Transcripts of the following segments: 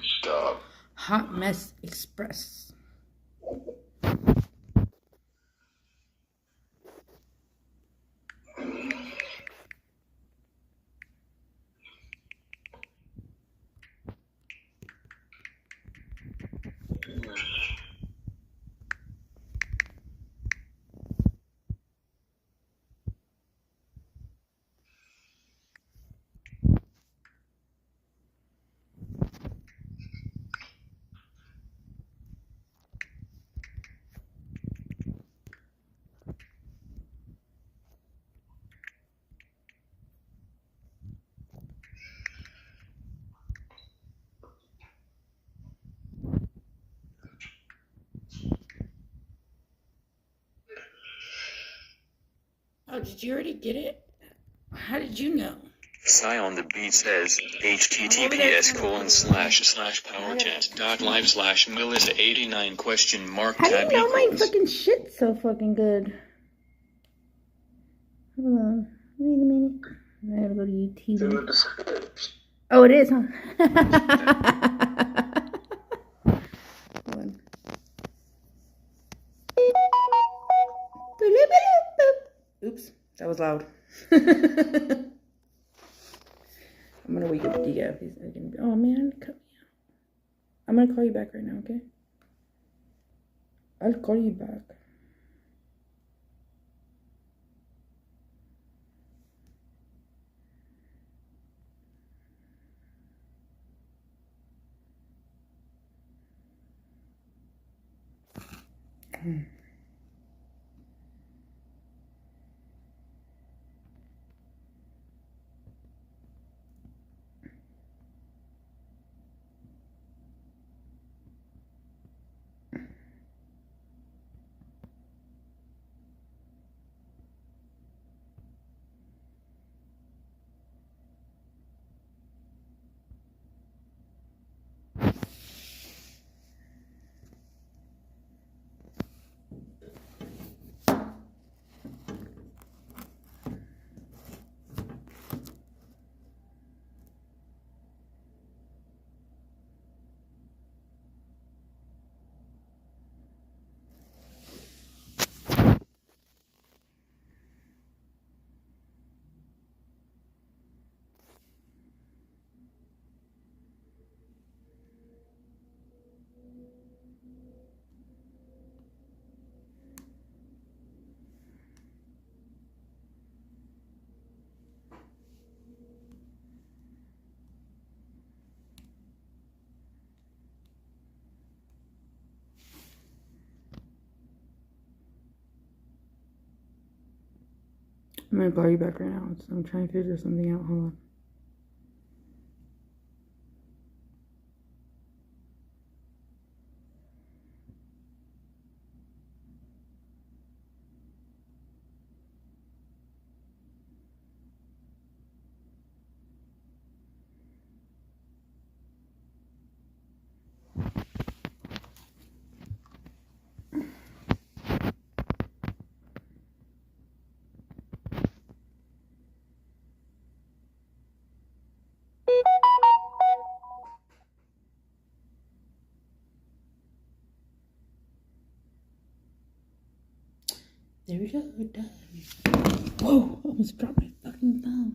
Stop. Hot Mess Express. Oh, did you already get it? How did you know? Psy on the beat says https://powerchat.live/Melissa89 question mark How do you tab know my equals. fucking shit so fucking good? Hold on. Wait a minute. I gotta go to YouTube. Oh, it is, huh? Hold on. Oops, that was loud. I'm gonna wake up Dia. Oh man, cut me out. I'm gonna call you back right now, okay? I'll call you back. I'm gonna call you back right now. So I'm trying to figure something out. Hold on. There we go. We're done. Whoa! I almost dropped my fucking phone.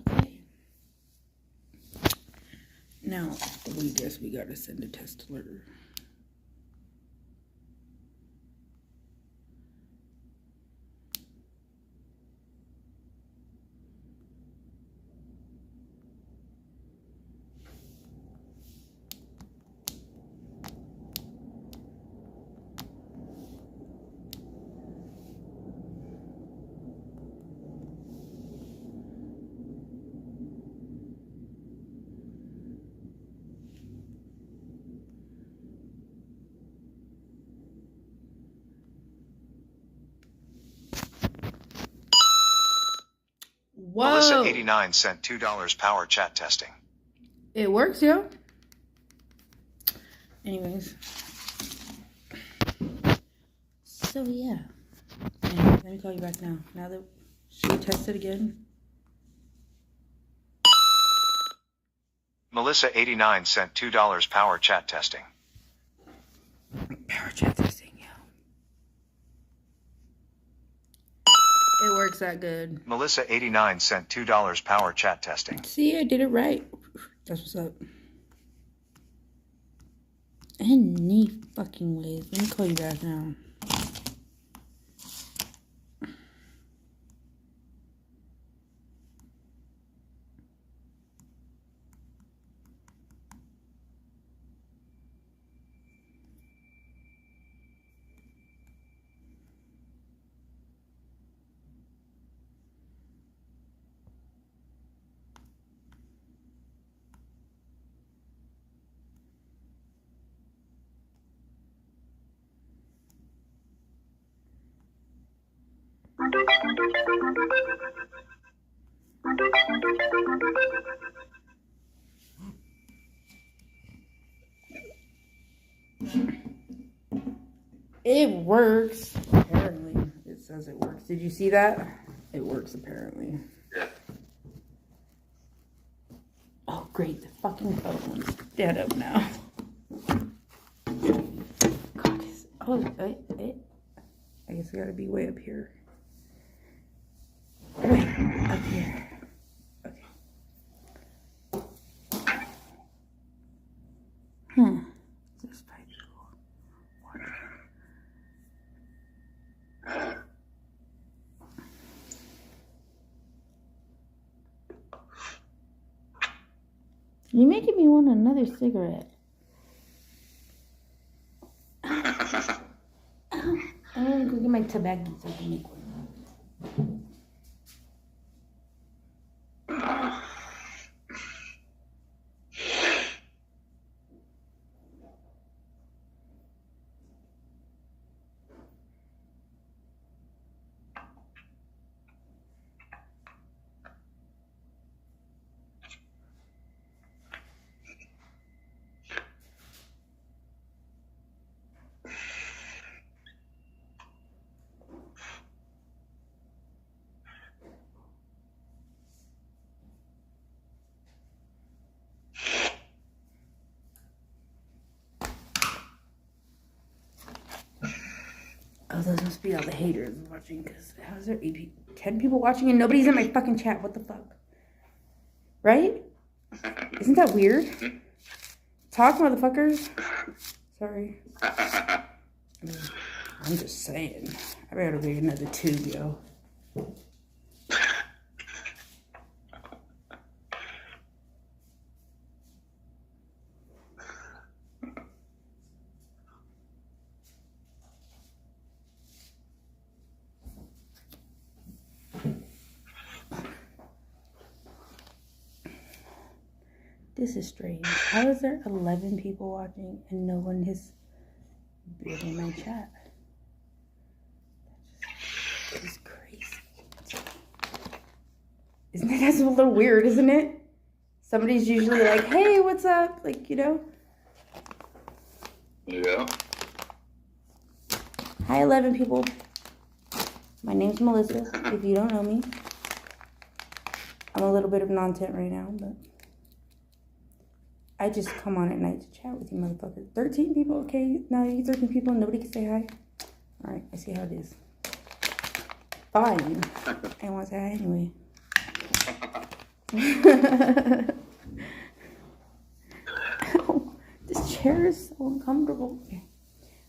Okay. Now, we guess we gotta send a test alert. Whoa! Melissa89 sent $2 power chat testing. It works, yo. Anyways. So, yeah. Let me call you back now. Now that... Should we test it again? Melissa89 sent $2 power chat testing. Power chat testing, yeah. It works that good. Melissa89 sent $2 power chat testing. See, I did it right. That's what's up. Any fucking ways. Let me call you back now. It works. Apparently. It says it works. Did you see that? It works apparently. Yeah. Oh great, the fucking phone's dead up now. Oh, I guess I gotta be way up here. Wait, up here. Okay. This pipe is cool. You're making me want another cigarette. I'm gonna go get my tobacco so I can make one. Oh, those must be all the haters watching, because how's there 10 people watching and nobody's in my fucking chat? What the fuck? Right? Isn't that weird? Talk, motherfuckers. Sorry. I'm just saying. I better get another tube, yo. This is strange. How is there 11 people watching and no one has been in my chat? That is crazy. Isn't that a little weird, isn't it? Somebody's usually like, hey, what's up? Like, you know? Yeah. Hi, 11 people. My name's Melissa, if you don't know me. I'm a little bit of non-tent right now, but I just come on at night to chat with you motherfuckers. 13 people, okay? Now you 13 people and nobody can say hi? Alright, I see how it is. Fine. I want to say hi anyway. Ow, this chair is so uncomfortable.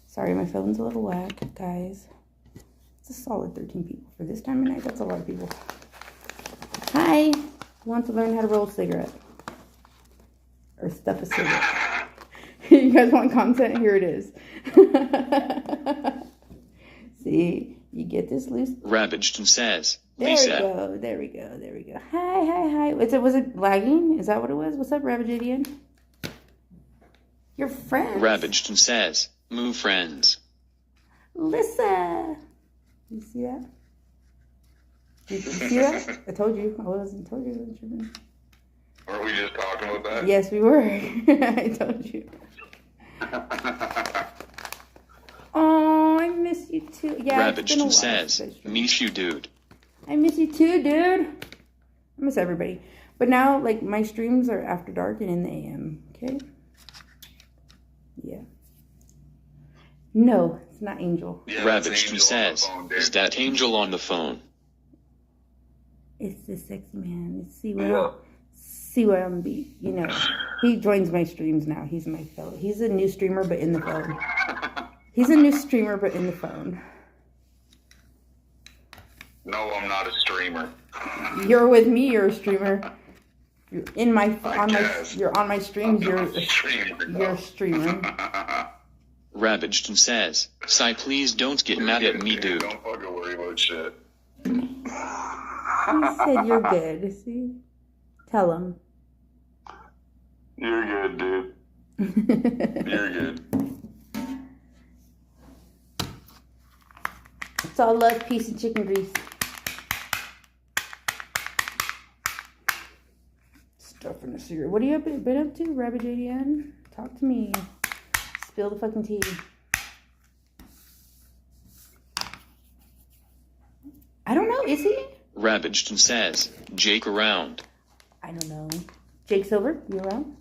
Sorry, my phone's a little whack, guys. It's a solid 13 people. For this time of night, that's a lot of people. Hi! Want to learn how to roll a cigarette? Or stuff a cigarette. You guys want content? Here it is. See, you get this loose. Ravaged says, There Lisa. we go. There we go. There we go. Hi. Was it lagging? Is that what it was? What's up, Ravaged Idiot? Your friend. Ravaged says, move friends. Lisa. You see that? Did you see that? I told you. I wasn't tripping. Weren't we just talking about that? Yes, we were. I told you. Oh, I miss you too. Yeah, it's been a while Ravaged says, since I streamed. miss you, dude. I miss you too, dude. I miss everybody. But now, like, my streams are after dark and in the AM, okay? Yeah. No, it's not Angel. Yeah, Ravaged says, is that Angel on the phone? It's the sexy man. It's CYMB. You know, he joins my streams now. He's my fellow. He's a new streamer, but in the phone. He's a new streamer, but in the phone. No, I'm not a streamer. You're with me. You're a streamer. You're in my You're on my streams. You're a streamer. Ravaged says, Sai, please don't get mad at me, dude. Don't fucking worry about shit. He said you're good. See, tell him. You're good, dude. You're good. It's all love, peace, and chicken grease. Stuff in the cigarette. What have you been up to, Rabbit JDN? Talk to me. Spill the fucking tea. I don't know. Is he? Ravaged says, Jake around. I don't know. Jake Silver, you around?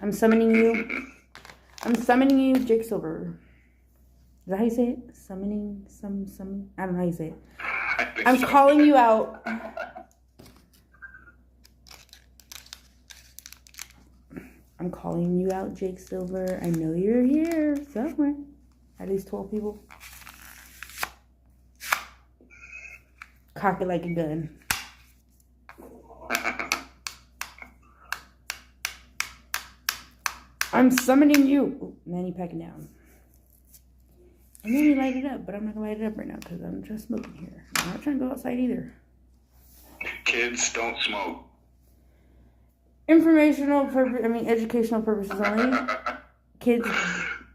I'm summoning you. I'm summoning you, Jake Silver. Is that how you say it? Summoning, I don't know how you say it. I'm calling you out. I'm calling you out, Jake Silver. I know you're here somewhere. At least 12 people. Cock it like a gun. I'm summoning you. Ooh, Manny packing down. And then you light it up, but I'm not going to light it up right now because I'm just smoking here. I'm not trying to go outside either. Kids don't smoke. Educational purposes only. Kids.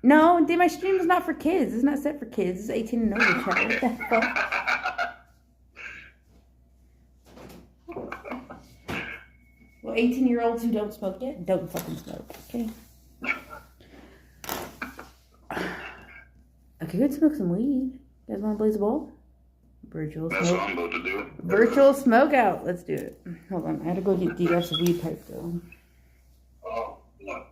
No, my stream is not for kids. It's not set for kids. It's 18 and over, child. What the fuck? Well, 18-year-olds who don't smoke yet, don't fucking smoke, okay? I could smoke some weed. You guys want to blaze a bowl? Virtual smoke. That's what I'm about to do. Virtual smoke out. Let's do it. Hold on. I had to go get DF's weed pipe, though. Oh, no.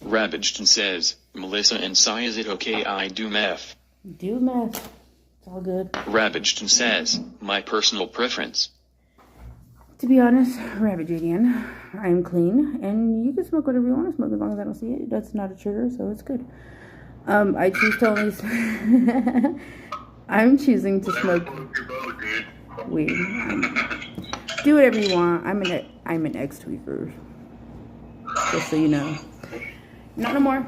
Ravaged says, Melissa and Sai, is it okay I do meth? Do meth. It's all good. Ravaged says, my personal preference. To be honest, Rabbit JDN, I am clean, and you can smoke whatever you want to smoke as long as I don't see it. That's not a trigger, so it's good. I choose to only... I'm choosing to smoke weed. Do whatever you want. I'm an ex-tweaker. Just so you know. Not no more.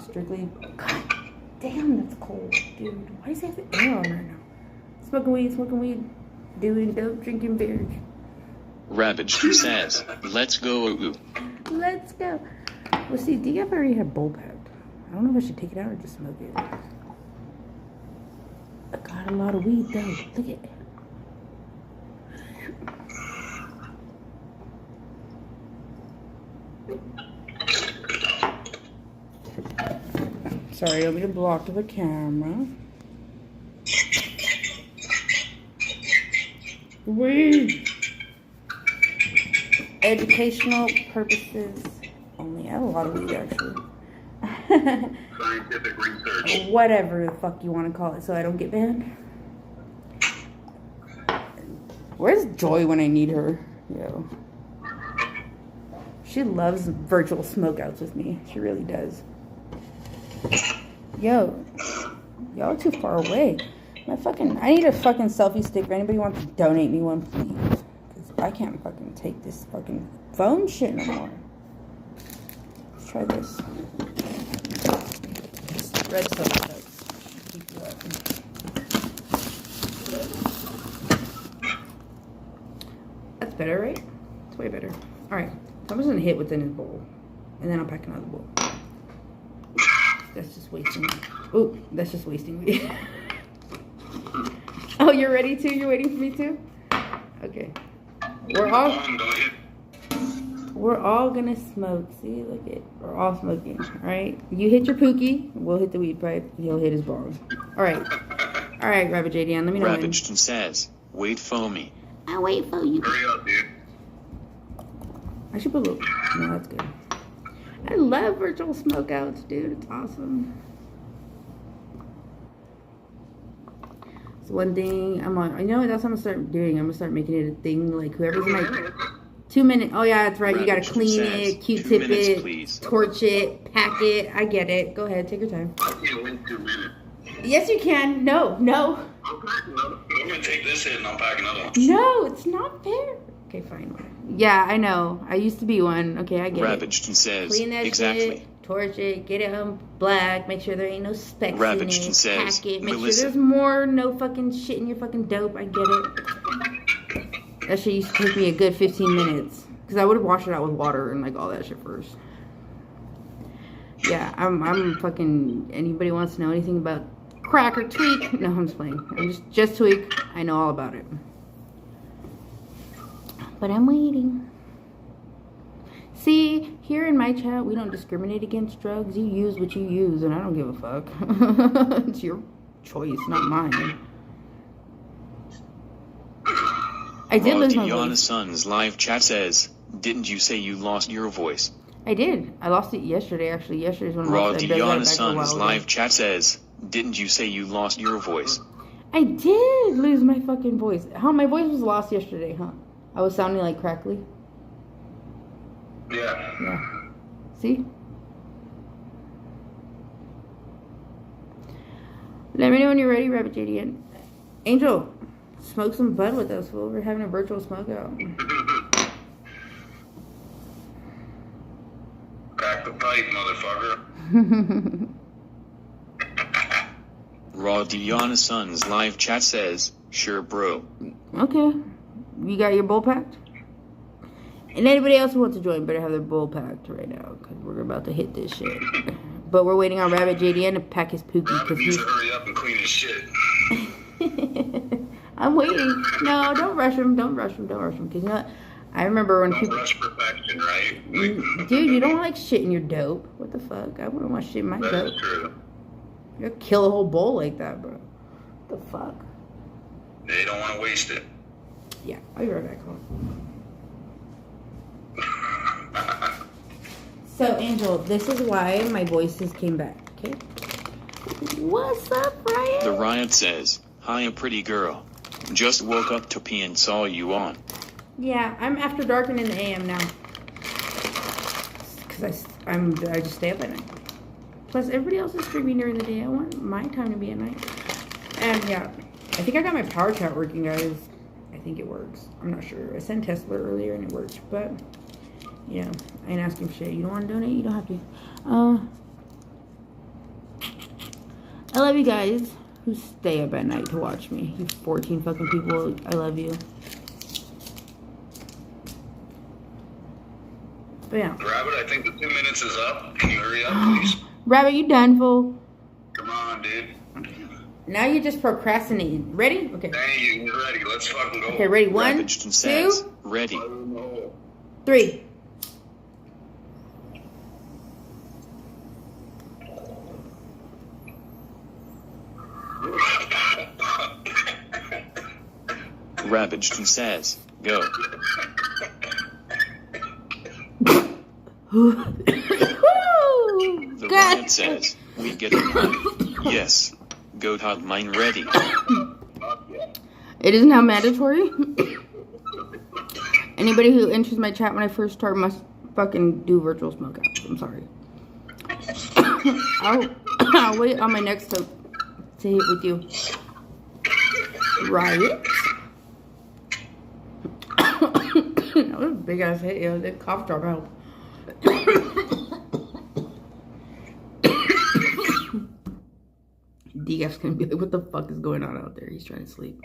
Strictly. God damn, that's cold, dude. Why does he have the air on right now? Smoking weed, doing dope, drinking beers. Ravaged says, let's go. Let's go. Well, see, DF already had bowl packed. I don't know if I should take it out or just smoke it. I got a lot of weed, though. Look at it. Sorry, I'll be blocked the camera. Weed. Educational purposes only. I have a lot of weed, actually. Scientific research. Whatever the fuck you want to call it, so I don't get banned. Where's Joy when I need her? Yo. She loves virtual smokeouts with me. She really does. Yo. Y'all too far away. I need a fucking selfie stick. If anybody wants to donate me one, please. Because I can't fucking take this fucking phone shit no more. Let's try this. Red soda cups. That's better, right? It's way better. Alright, so I'm just gonna hit what's in his bowl. And then I'll pack another bowl. That's just wasting. Ooh, that's just wasting me. Oh, you're ready too? You're waiting for me too? Okay. We're all gonna smoke. See, look it. We're all smoking. Alright? You hit your pookie, we'll hit the weed pipe, he'll hit his bong. Alright. Alright, Rabbit JDN, let me know when. Ravaged says, wait for me. I'll wait for you. Hurry up, dude. I should put a little. No, that's good. I love virtual smokeouts, dude. It's awesome. It's one thing I'm on. I know that's what I'm gonna start doing. I'm gonna start making it a thing. Like whoever's in my 2 minutes. Oh yeah, that's right. You gotta clean it, Q-tip it, please. torch it, pack it. I get it. Go ahead, take your time. I can't wait 2 minutes. Yes, you can. No, no, I'm packing another. I'm gonna take this hit and I'll pack another one. no. It's not fair. Okay, fine. Yeah, I know. I used to be one. Okay, I get Ravaged it. says, Clean that exactly. shit, torch it, get it on black, make sure there ain't no specks Ravaged in it, says, pack it, make Melissa. sure there's more no fucking shit in your fucking dope. I get it. That shit used to take me a good 15 minutes. Because I would have washed it out with water and like all that shit first. Yeah, I'm fucking, anybody wants to know anything about crack or tweak? No, I'm just playing. I'm just tweak. I know all about it. But I'm waiting. See, here in my chat, we don't discriminate against drugs. You use what you use, and I don't give a fuck. It's your choice, not mine. I did lose my Diana voice. Son's live chat says, didn't you say you lost your voice? I did. I lost it yesterday, actually. Yesterday's when I Raw lost it. I Diana back a Son's while ago. live chat says, didn't you say you lost your voice? I did lose my fucking voice. How my voice was lost yesterday, huh? I was sounding like crackly. Yeah. Yeah. See? Let me know when you're ready, Rabbit JDN. Angel, smoke some bud with us. We're having a virtual smoke out. Pack the pipe, motherfucker. Raw Diana Son's live chat says, sure bro. Okay. You got your bowl packed? And anybody else who wants to join better have their bowl packed right now, because we're about to hit this shit. But we're waiting on Rabbit JDN to pack his pookie. Rabbit needs to hurry up and clean his shit. I'm waiting. No, don't rush him. Don't rush him. Don't rush him. Because you know what? I remember when Don't people... rush perfection, right? Dude, you don't like shit in your dope. What the fuck? I wouldn't want shit in my That dope. is true. You'll kill a whole bowl like that, bro. What the fuck? They don't want to waste it. Yeah, I'll be right back home. So, Angel, this is why my voices came back, okay? What's up, Ryan? The Riot says, hi, a pretty girl. Just woke up to pee and saw you on. Yeah, I'm after dark and in the AM now. Because I just stay up at night. Plus, everybody else is streaming during the day. I want my time to be at night. And yeah, I think I got my power chat working, guys. I think it works. I'm not sure. I sent Tesla earlier and it worked, but you know, I ain't asking for shit. You don't want to donate? You don't have to. I love you guys who stay up at night to watch me. You 14 fucking people. I love you. But yeah. Rabbit, I think the 2 minutes is up. Can you hurry up, please? Rabbit, you done, fool? Come on, dude. Now you're just procrastinating. Ready? Okay. Dang, you're ready. Let's fucking go. Okay, ready? 1, Ravaged and says, 2, ready. 3. Ravaged and says, go. The God. Riot says, we get it. Yes. Goat hot mine ready. It is now mandatory. Anybody who enters my chat when I first start must fucking do virtual smoke outs. I'm sorry. I'll wait on my next to hit with you. Riot. That was a big ass hit, yo. That cough drop out. DF's gonna be like, what the fuck is going on out there? He's trying to sleep.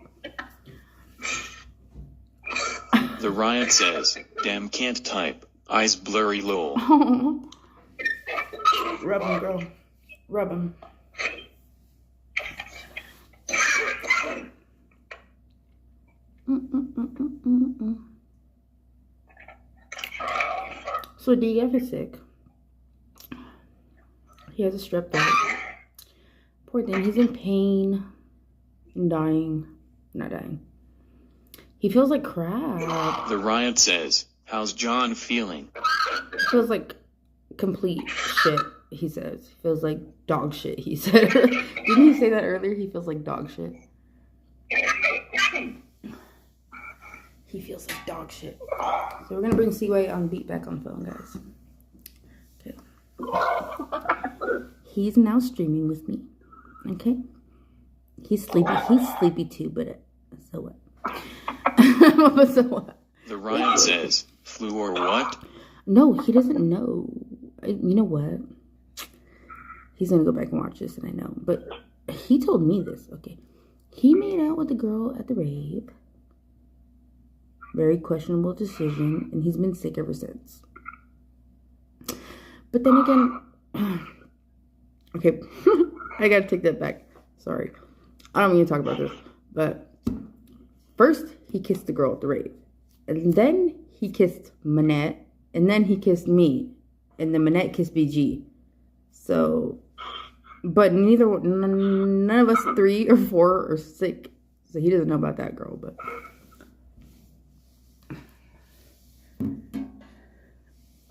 The The Riot says, damn can't type. Eyes blurry lol. Rub him, girl. Rub him. So DF is sick. He has a strep throat. Poor thing, he's in pain and dying. Not dying. He feels like crap. The Riot says, how's John feeling? Feels like complete shit, he says. He feels like dog shit, he said. Didn't he say that earlier? He feels like dog shit. He feels like dog shit. So we're gonna bring Seaway on beat back on phone, guys. Okay. He's now streaming with me. Okay. He's sleepy. He's sleepy too, but so what? But so what? The Riot says, flu or what? No, he doesn't know. You know what? He's gonna go back and watch this, and I know. But he told me this. Okay. He made out with the girl at the rave. Very questionable decision, and he's been sick ever since. But then again, okay, I gotta take that back. Sorry. I don't mean to talk about this, but first he kissed the girl at the rave, and then he kissed Manette, and then he kissed me, and then Manette kissed BG. So, but none of us 3 or 4 are sick, so he doesn't know about that girl, but.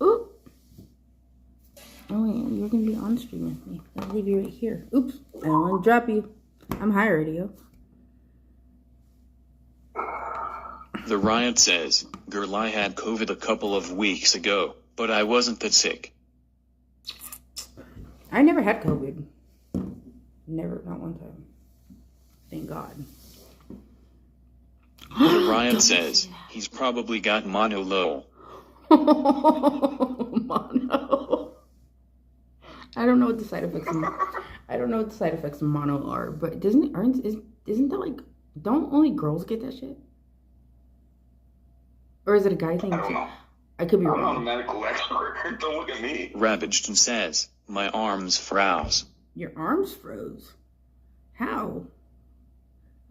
Ooh. Oh yeah, you're gonna be on stream with me. I'll leave you right here. Oops, I don't want to drop you. I'm high already, yo. The Riot says, girl, I had COVID a couple of weeks ago, but I wasn't that sick. I never had COVID. Never, not one time. Thank God. The Riot says, he's probably got mono lol. Mono. I don't know what the side effects of mono are, but isn't that like, don't only girls get that shit? Or is it a guy thing too? I could be wrong. I'm not a medical expert. Don't look at me. Ravaged and says, my arms froze. Your arms froze. How?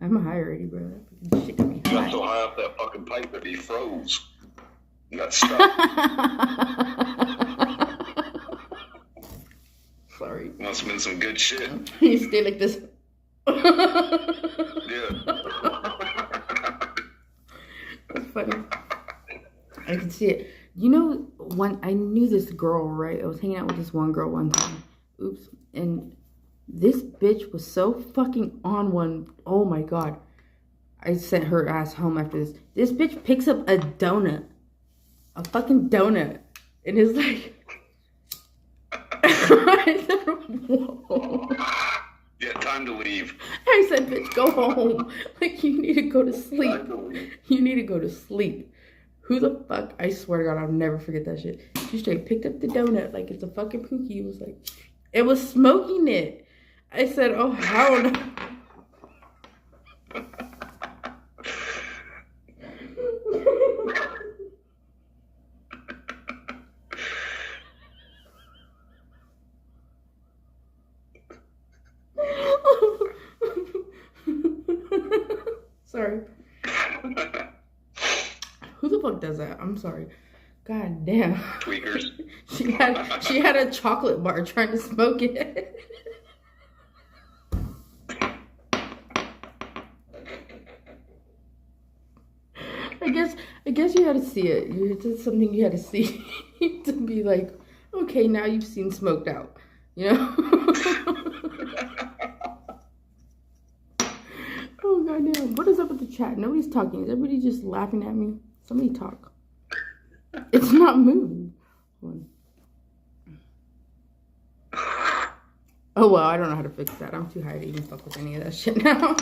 I'm high already, bro. That shit got me You got so high. high up that fucking pipe that he froze. You got stuck. Sorry. Must have been some good shit. You stay like this. Yeah. That's funny. I can see it. You know, when I knew this girl, right? I was hanging out with this one girl one time. Oops. And this bitch was so fucking on one. Oh my God. I sent her ass home after this. This bitch picks up a donut. A fucking donut. And is like... I said, whoa. Yeah, time to leave. I said, bitch, go home. Like, you need to go to sleep. You need to go to sleep. Who the fuck? I swear to God, I'll never forget that shit. She straight picked up the donut like it's a fucking pookie. It was like, it was smoking it. I said, oh, hell no. Sorry. Who the fuck does that? I'm sorry. God damn. Tweakers. She had a chocolate bar trying to smoke it. I guess you had to see it. It's something you had to see to be like, okay, now you've seen smoked out. You know? Oh goddamn! What is up with the chat? Nobody's talking. Is everybody just laughing at me? Somebody talk. It's not moving. Hold on. Oh well, I don't know how to fix that. I'm too high to even fuck with any of that shit now.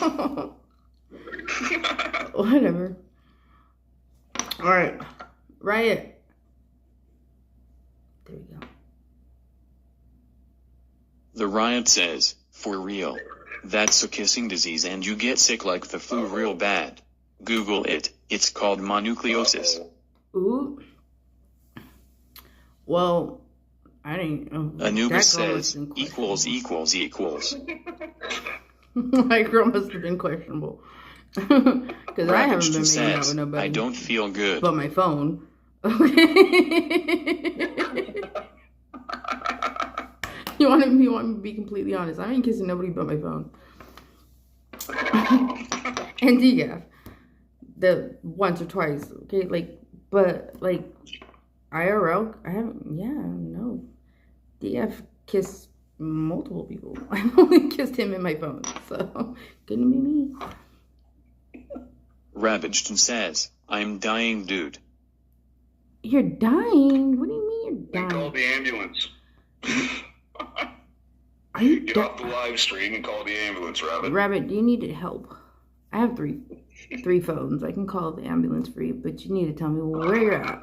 Whatever. All right, Riot. There we go. The Riot says, for real. That's a kissing disease and you get sick like the flu real bad. Google it. It's called mononucleosis. Ooh. Well, I didn't. Anubis says equals. My girl must have been questionable. Because I haven't been making out with nobody. I don't feel good. But my phone. Okay. You want me to be completely honest? I ain't kissing nobody but my phone. And DGAF. The once or twice. Okay, but IRL, I haven't, no. DF kissed multiple people. I've only kissed him in my phone, so couldn't be me. Ravaged says, I'm dying, dude. You're dying? What do you mean you're dying? Call the ambulance. Are you Get off the live stream and call the ambulance, Rabbit. Rabbit, do you need help? I have three phones. I can call the ambulance for you, but you need to tell me where you're at.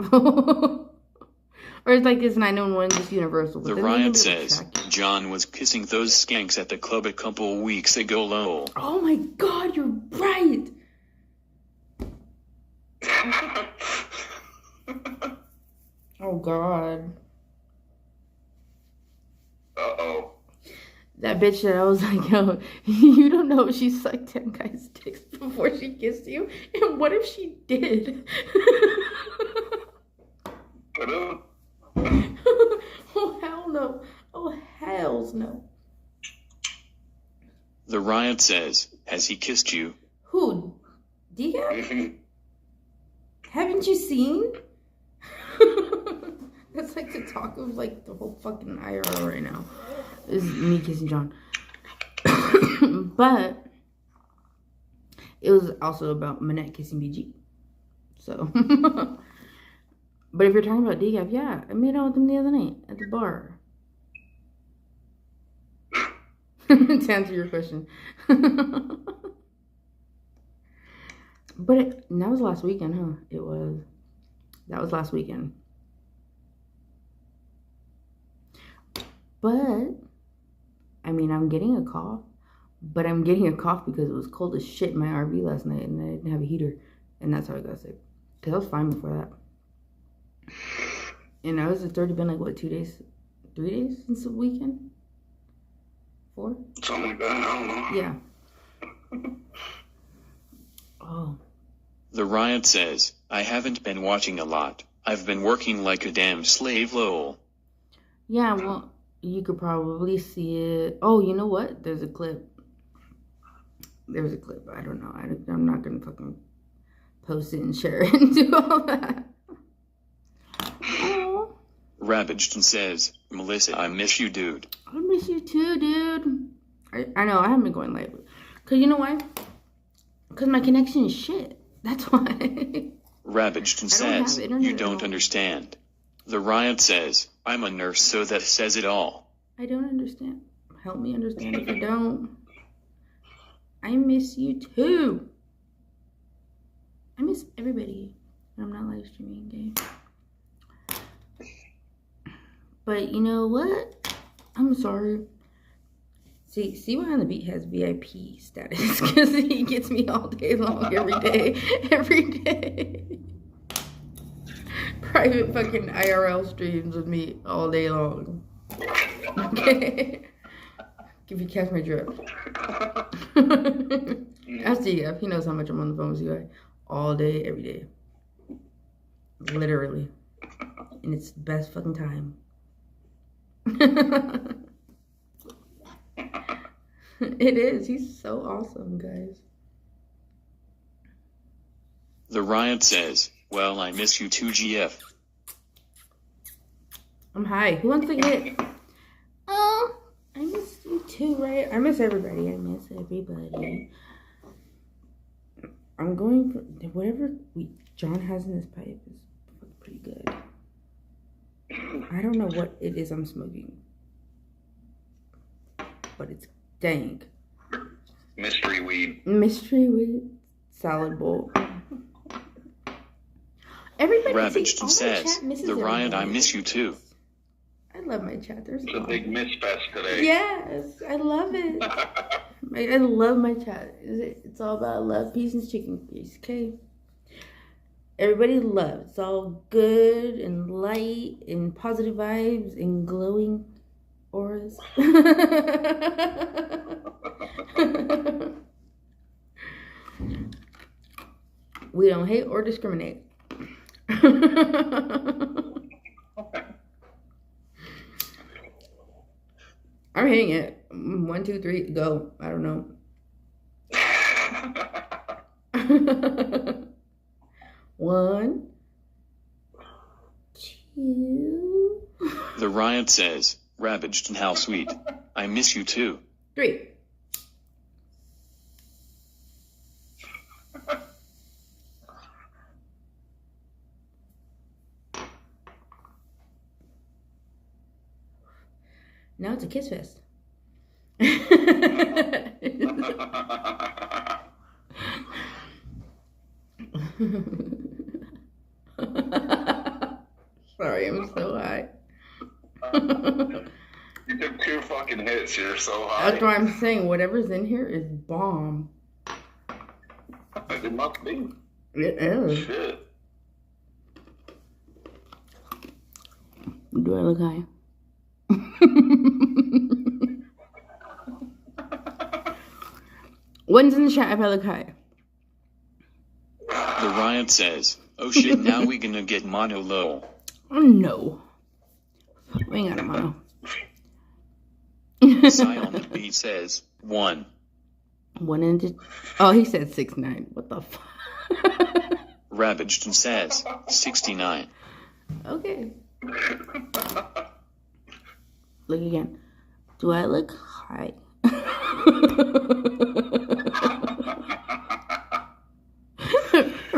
Or it's like this 911 just universal. The Riot says, John was kissing those skanks at the club a couple weeks ago, lol. Oh my god, you're right! Oh god. Uh-oh. That bitch that I was like, yo, you don't know if she sucked 10 guys' dicks before she kissed you? And what if she did? Oh, hell no. Oh, hells no. The Riot says, has he kissed you? Who? Deacon? Haven't you seen? That's like the talk of like the whole fucking IRL right now. Is me kissing John. But it was also about Manette kissing BG. So but if you're talking about decaf, yeah, I made out with him the other night at the bar. To answer your question. But that was last weekend, huh? It was. That was last weekend. But, I mean, I'm getting a cough. But I'm getting a cough because it was cold as shit in my RV last night and I didn't have a heater. And that's how I got sick. Because I was fine before that. And it's already been like, what, 2 days? 3 days since the weekend? 4? Something like that, I don't know. Yeah. Oh. The Riot says, I haven't been watching a lot. I've been working like a damn slave, lol. Yeah, well, you could probably see it. Oh, you know what? There's a clip. There's a clip. I don't know. I'm not going to fucking post it and share it and do all that. Oh. Ravaged says, Melissa, I miss you, dude. I miss you too, dude. I know, I haven't been going live. Because you know why? Because my connection is shit. That's why. Ravaged says, you don't understand. The Riot says, I'm a nurse, so that says it all. I don't understand. Help me understand if I don't. I miss you too. I miss everybody. I'm not live streaming, game. But you know what? I'm sorry. See why on the beat has VIP status? Because he gets me all day long, every day. Every day. Private fucking IRL streams with me all day long. Okay? If you catch my drift. Ask DF. He knows how much I'm on the phone with you guys. All day, every day. Literally. And it's the best fucking time. It is. He's so awesome, guys. The Riot says, well, I miss you too, GF. I'm high. Who wants to get? Oh, I miss you too, right? I miss everybody. I miss everybody. I'm going for whatever John has in this pipe is pretty good. I don't know what it is I'm smoking, but it's dank. Mystery weed. Mystery weed. Salad bowl. Everybody Ravaged says, the Riot, I miss you too. I love my chat. There's It's a big miss fest today. Yes, I love it. I love my chat. It's all about love, peace, and chicken grease, okay? Everybody loves. It's all good and light and positive vibes and glowing auras. We don't hate or discriminate. I'm hitting it. 1, 2, 3, go. I don't know. 1, 2. The Riot says, Ravaged and how sweet. I miss you too. 3. Now it's a kiss fest. Sorry, I'm so high. You took 2 fucking hits. You're so high. That's why I'm saying whatever's in here is bomb. It must be. It is. Shit. Do I look high? One's in the chat if I look high. The Riot says, oh shit, now we gonna get mono low. Oh no. We ain't got a mono. Sai on the beat says, 1. 1 inch. Oh, he said 6'9". What the fuck? Ravaged and says, 69. Okay. Look again. Do I look high?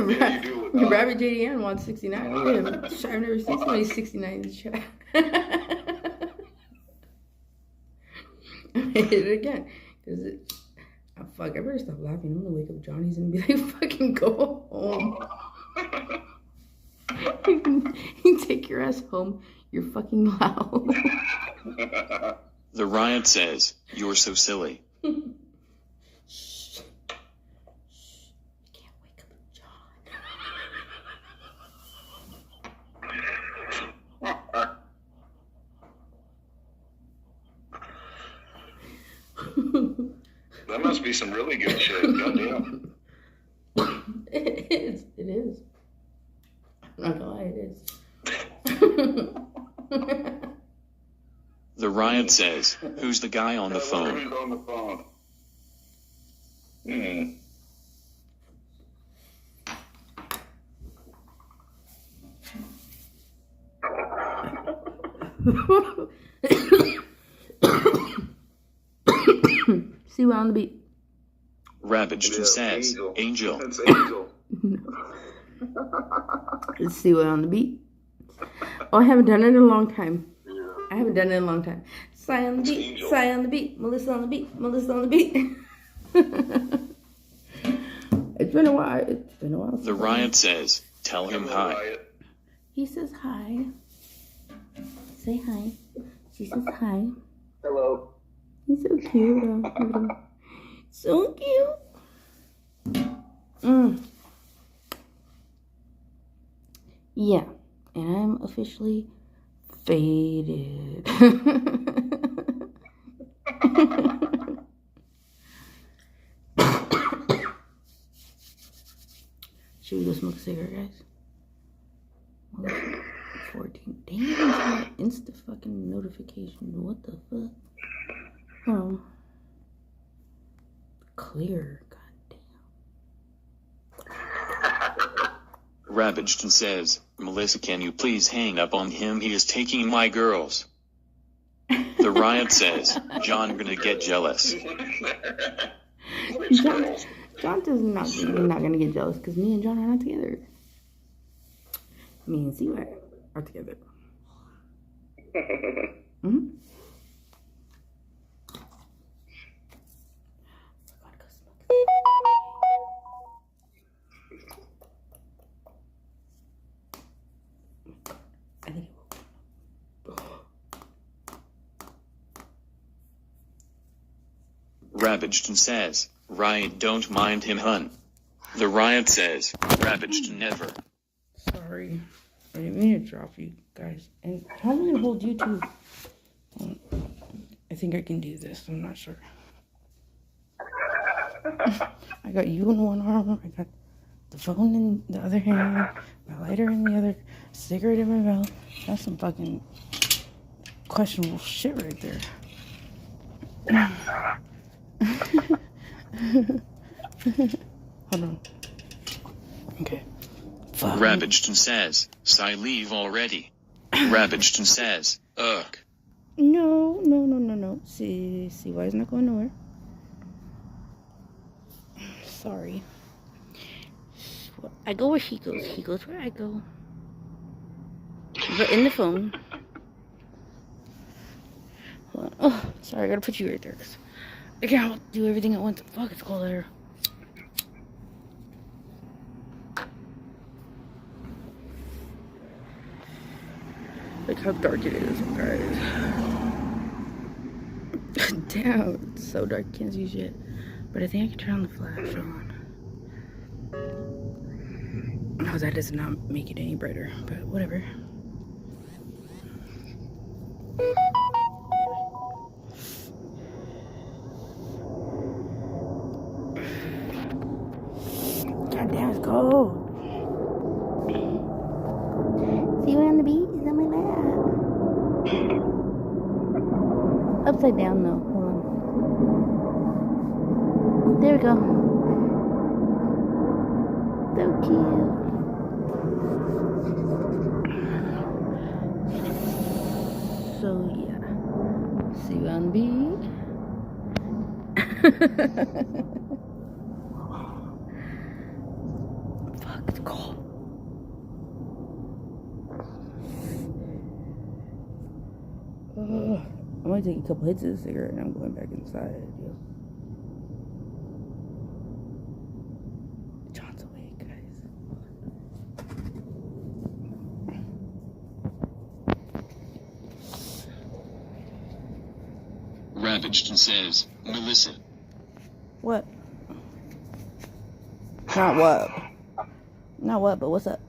Yeah, you do look Rabbit JDN wants 69. Look at him. I've never seen somebody 69 in the chat. I hit it again. Because it. Oh, fuck, I better stop laughing. I'm gonna wake up Johnny's and be like, fucking go home. You take your ass home. You're fucking loud. The Riot says, you're so silly. Shh. Shh. You can't wake up John. That must be some really good shit. Goddamn. It is. It is. I'm not gonna lie, it is. The Riot says, who's the guy on the Who's phone? on the phone? See what on the beat. Ravaged and says, Angel. That's Angel. Let's see what on the beat. Oh, I haven't done it in a long time. Yeah. I haven't done it in a long time. Sai on the beat. Angel. Sai on the beat. Melissa on the beat. Melissa on the beat. It's been a while. It's been a while. The Riot says, tell him hi. Riot. He says hi. Say hi. She says hi. Hello. He's so cute. So cute. Yeah. And I'm officially faded. Should we go smoke a cigarette, guys? Well, 14. Damn, it's not Insta fucking notification. What the fuck? Oh. Clear. Goddamn. Ravaged and says, Melissa, can you please hang up on him? He is taking my girls. The Riot says, John gonna get jealous. John does not gonna get jealous because me and John are not together. Me and C-Way are together. Mm-hmm. I think it will. Ravaged says, Riot don't mind him, hun. The Riot says, Ravaged never. Sorry. I didn't mean to drop you guys. And how am I going to hold you two? I think I can do this. I'm not sure. I got you in one arm. I got the phone in the other hand. My lighter in the other. Cigarette in my mouth. That's some fucking questionable shit right there. Hold on. Okay. Fuck. Ravaged says, Sigh leave already. Ravaged says, ugh. No. See, why is not going nowhere? Sorry. I go where he goes. He goes where I go. But in the phone. Hold on. Oh, sorry, I gotta put you right there. 'Cause I can't do everything at once. Fuck, it's cold there. Look how dark it is, guys. Damn, it's so dark, can't see shit. But I think I can turn on the flash on. Oh, that does not make it any brighter, but whatever. God damn, it's cold. See you on the beach? He's on my lap. Upside down though. Hold on. There we go. So cute. So yeah. See you on the beach. Fuck, it's cold. I'm gonna take a couple hits of the cigarette and I'm going back inside. Yo. John's awake, guys. Ravaged says, Melissa. What? Not what? Not what, but what's up?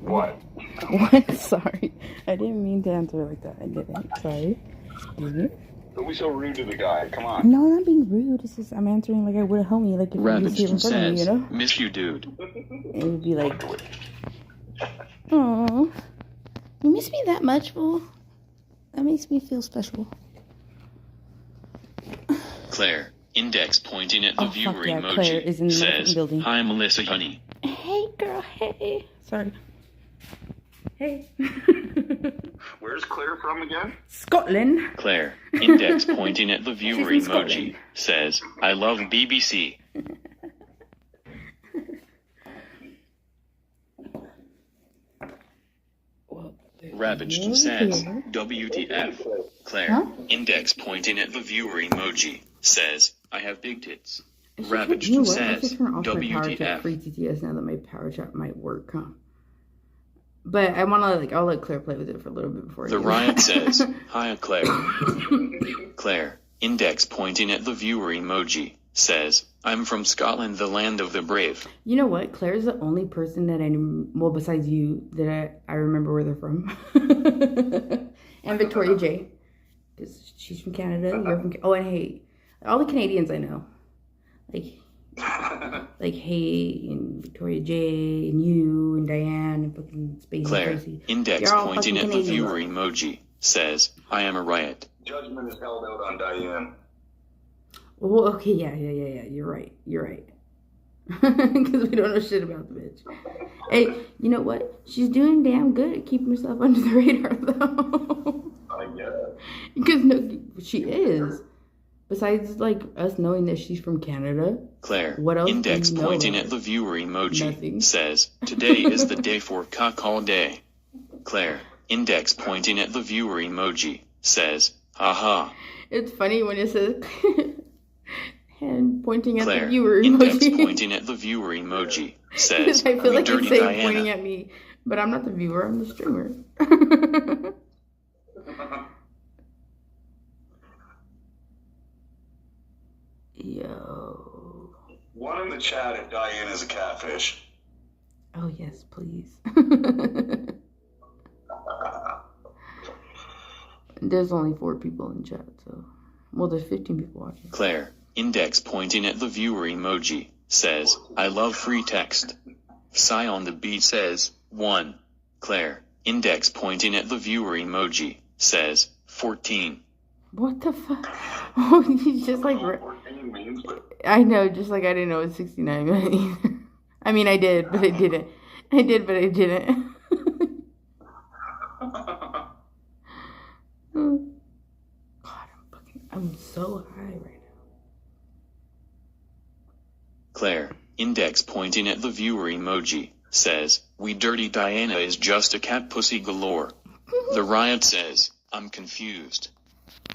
What? What? Sorry. I didn't mean to answer like that. I didn't. Sorry. Excuse me. Don't be so rude to the guy. Come on. No, I'm not being rude. It's just I'm answering like I would a homie. Like if you just here in Ravaged front of me, you says, know? miss you, dude. It would be like, oh, you miss me that much, fool? That makes me feel special. Claire, index pointing at the Oh, fuck viewer yeah, Claire is in emoji, the says, building. hi, Melissa, honey. Hey, girl. Hey. Sorry. Hey. Where's Claire from again? Scotland. Claire, index pointing at the viewer She's in emoji, Scotland. says, I love BBC. Well, Ravaged says, here. WTF. Claire, Huh? index pointing at the viewer emoji, says, I have big tits. Ravaged You know what? I says, should turn off my power chat WTF. free TTS now that my power chat might work, huh? But I want to, like, I'll let Claire play with it for a little bit before The I do Riot that. says, hi, Claire. Claire, index pointing at the viewer emoji, says, I'm from Scotland, the land of the brave. You know what? Claire's the only person that I knew, well, besides you, that I remember where they're from. And Victoria J. Because she's from Canada. You're from, oh, and hey, all the Canadians I know. Like Hay and Victoria J. and you and Diane and fucking Space Claire, and Tracy. index You're all pointing fucking at the Canadian. viewer emoji, says, I am a riot. Judgment is held out on Diane. Well, okay, yeah. You're right. Because we don't know shit about the bitch. Hey, you know what? She's doing damn good at keeping herself under the radar, though. I guess. Because no, she is. Besides, like, us knowing that she's from Canada. Claire, What else do index you know pointing about at the viewer emoji, Nothing. says, today is the day for cuck all day. Claire, index pointing at the viewer emoji, says, haha. It's funny when it says hand pointing at Claire, the viewer index emoji. pointing at the viewer emoji, Because says, I feel you like dirty it's saying pointing Diana. at me. But I'm not the viewer, I'm the streamer. Yo. One in the chat if Diane is a catfish. Oh, yes, please. There's only 4 people in chat, so... Well, there's 15 people watching. Claire, index pointing at the viewer emoji, says, I love free text. Psy on the beat says, 1. Claire, index pointing at the viewer emoji, says, 14. What the fuck? Oh, he's just like... I know, just like I didn't know what 69 meant either. I mean, I did, but I didn't. I did, but I didn't. God, I'm so high right now. Claire, index pointing at the viewer emoji, says, we dirty Diana is just a cat pussy galore. The riot says, I'm confused.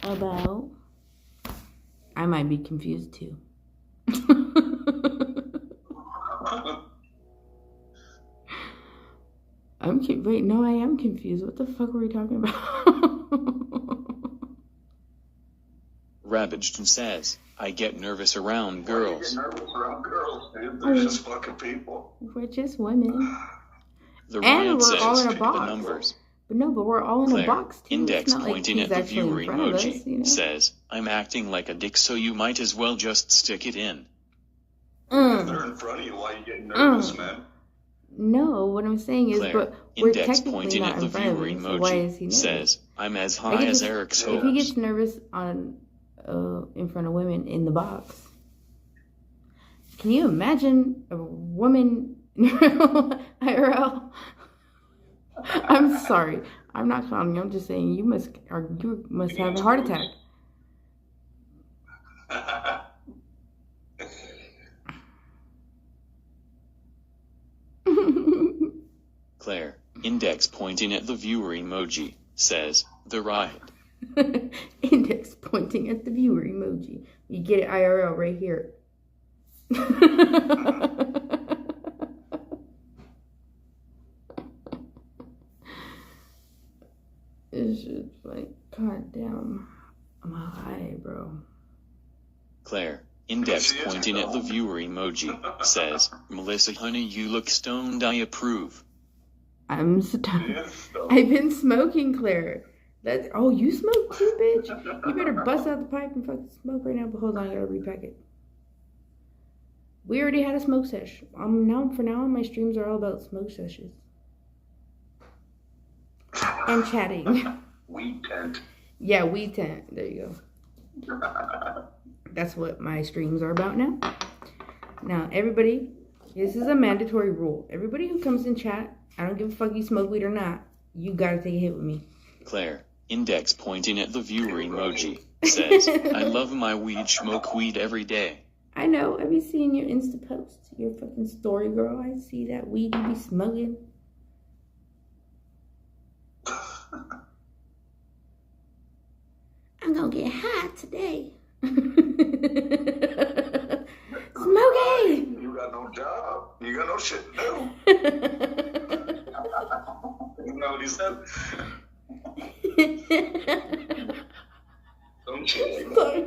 About? I might be confused too. Wait, no, I am confused. What the fuck were we talking about? Ravaged says, I get nervous around girls. You get nervous around girls, dude. They're just fucking people. We're just women. The And riot we're says, all in a the box. numbers. But no, but we're all in Claire, a box too. index It's not pointing like at he's the actually viewer in front of emoji, us, you know? says, I'm acting like a dick so you might as well just stick it in. If they're in front of you, why are you getting nervous, man? No, what I'm saying is, Claire, but we're index technically pointing not at the in front of viewer him, so why is he emoji, nervous? says, I'm as Like, high as Eric's if he gets hopes. nervous on in front of women in the box, can you imagine a woman IRL? I'm sorry, I'm not calling you. I'm just saying you must have a heart attack. Claire, index pointing at the viewer emoji, says, the riot. Index pointing at the viewer emoji. You get it IRL right here. It's just like, god damn, I'm high, bro. Claire, index pointing at the viewer emoji, says, Melissa honey you look stoned I approve. I'm stoned. I've been smoking, Claire. Oh, you smoke too, bitch? You better bust out the pipe and fucking smoke right now, but hold on, I gotta repack it. We already had a smoke sesh. For now on, my streams are all about smoke sessions. And chatting. Weed tent. Yeah, weed tent. There you go. That's what my streams are about now. Now, everybody, this is a mandatory rule. Everybody who comes in chat, I don't give a fuck you smoke weed or not, you gotta take a hit with me. Claire, index pointing at the viewer emoji, says, I love my weed, smoke weed every day. I know, I be seeing your Insta posts, your fucking story, girl. I see that weed you be smoking. I'm gonna get high today. Smokey! You got no job. You got no shit to do. You know what he said? Don't you? Sorry,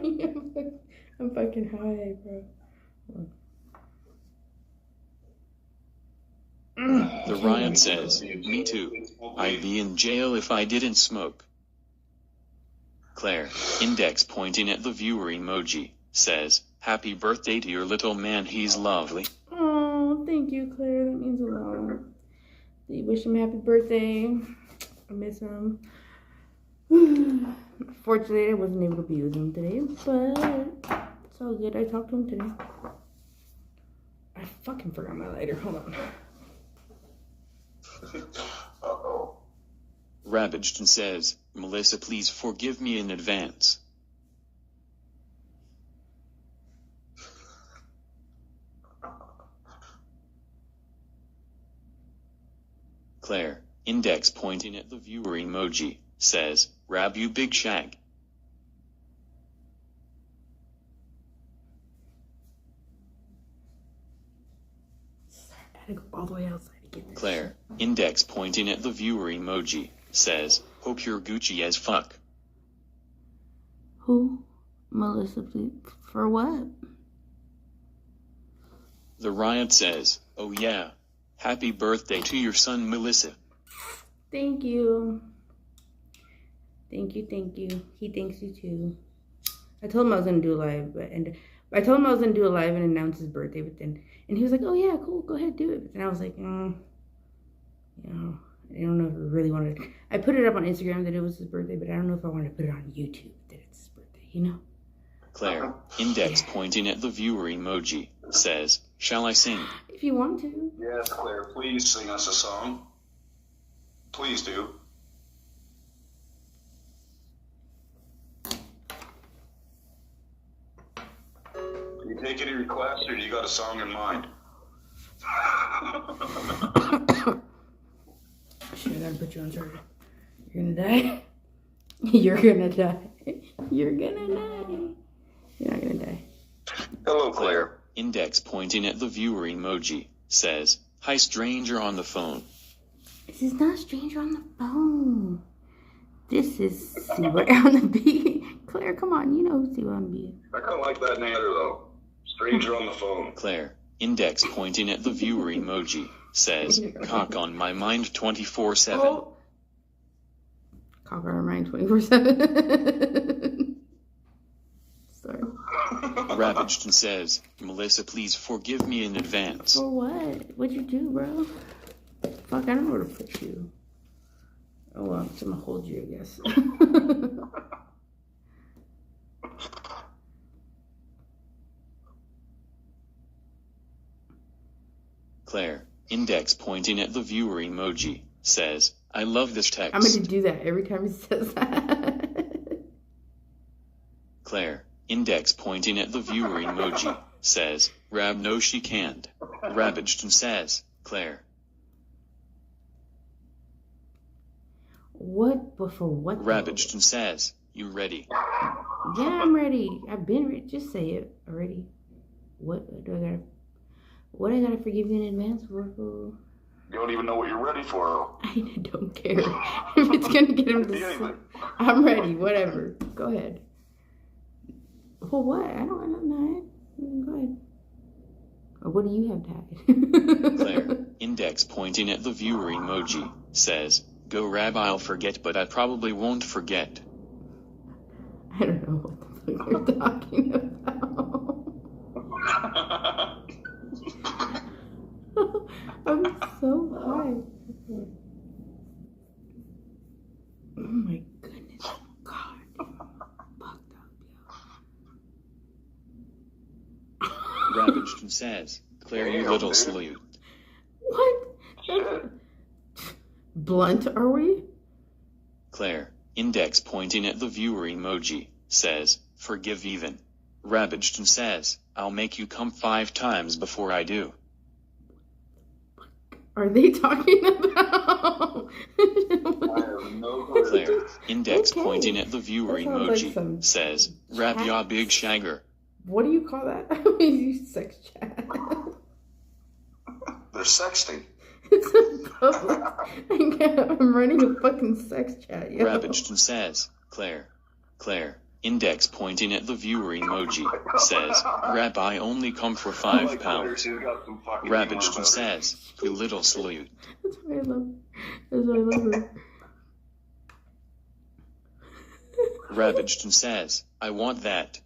I'm fucking high, bro. The riot says, me too. I'd be in jail if I didn't smoke. Claire, index pointing at the viewer emoji, says, happy birthday to your little man, he's lovely. Oh, thank you, Claire. That means a lot. You wish him happy birthday. I miss him. Fortunately, I wasn't able to be with him today, but it's all good. I talked to him today. I fucking forgot my lighter. Hold on. Uh-oh. Ravaged says, Melissa, please forgive me in advance. Claire, index pointing at the viewer emoji, says, Rab you big shag. I had to go all the way outside to get this. Claire, index pointing at the viewer emoji, says, hope you're Gucci as fuck. Who? Melissa, please. For what? The riot says, oh yeah. Happy birthday to your son, Melissa. Thank you. Thank you, thank you. He thanks you too. I told him I was gonna do a live, and announce his birthday, and he was like, "Oh yeah, cool, go ahead, do it." But then I was like, I don't know if I really wanted. I put it up on Instagram that it was his birthday, but I don't know if I wanted to put it on YouTube that it's his birthday. Claire, index pointing at the viewer emoji, says, shall I sing? If you want to. Yes, Claire, please sing us a song. Please do. Do you take any requests, or do you got a song in mind? Shit, I gotta put you on charger. You're gonna die. You're gonna die. You're gonna die. You're not gonna die. Hello, Claire. Index pointing at the viewer emoji, says, hi stranger on the phone. This is not a stranger on the phone. This is Seaway on the beat. Claire, come on, you know who Seaway on the beat. I kind of like that name though. Stranger on the phone. Claire, index pointing at the viewer emoji, says, cock on my mind 24/7. Oh. Cock on our mind 24/7. Sorry. Ravaged says, Melissa, please forgive me in advance. For what? What'd you do, bro? Fuck, I don't know where to put you. Oh well, I'm just gonna hold you, I guess. Claire, index pointing at the viewer emoji, says, I love this text. I'm gonna do that every time he says that. Claire, index pointing at the viewer emoji, says, Rab no she can't. Ravaged says, Claire. What? But for what? Ravaged says, you ready? Yeah, I'm ready. I've been ready. Just say it already. What do I gotta? What I gotta forgive you in advance for? You don't even know what you're ready for. I don't care. If it's gonna get him to sleep, I'm ready. Whatever. Go ahead. For what? I don't want nothing. Go ahead. Or what do you have to hide? Claire, index pointing at the viewer emoji, says, go Rab, I'll forget, but I probably won't forget. I don't know what the fuck you're talking about. I'm so high. Oh my goodness. God. Fucked up, yo. Ravaged says, Claire, you little salute. What? Blunt are we? Claire, index pointing at the viewer emoji, says, forgive even. Ravaged says, I'll make you come 5 times before I do. Are they talking about? Claire, index Okay. pointing at the viewer That sounds like emoji, some says, Rab ya big shagger. What do you call that? I always use sex chat. They're sexting. It's a public. I'm running a fucking sex chat, yo. Ravaged says, Claire, index pointing at the viewer emoji, says, Rab I only come for 5 pounds. Ravaged says, you little salute. That's why I love her. Ravaged says, I want that.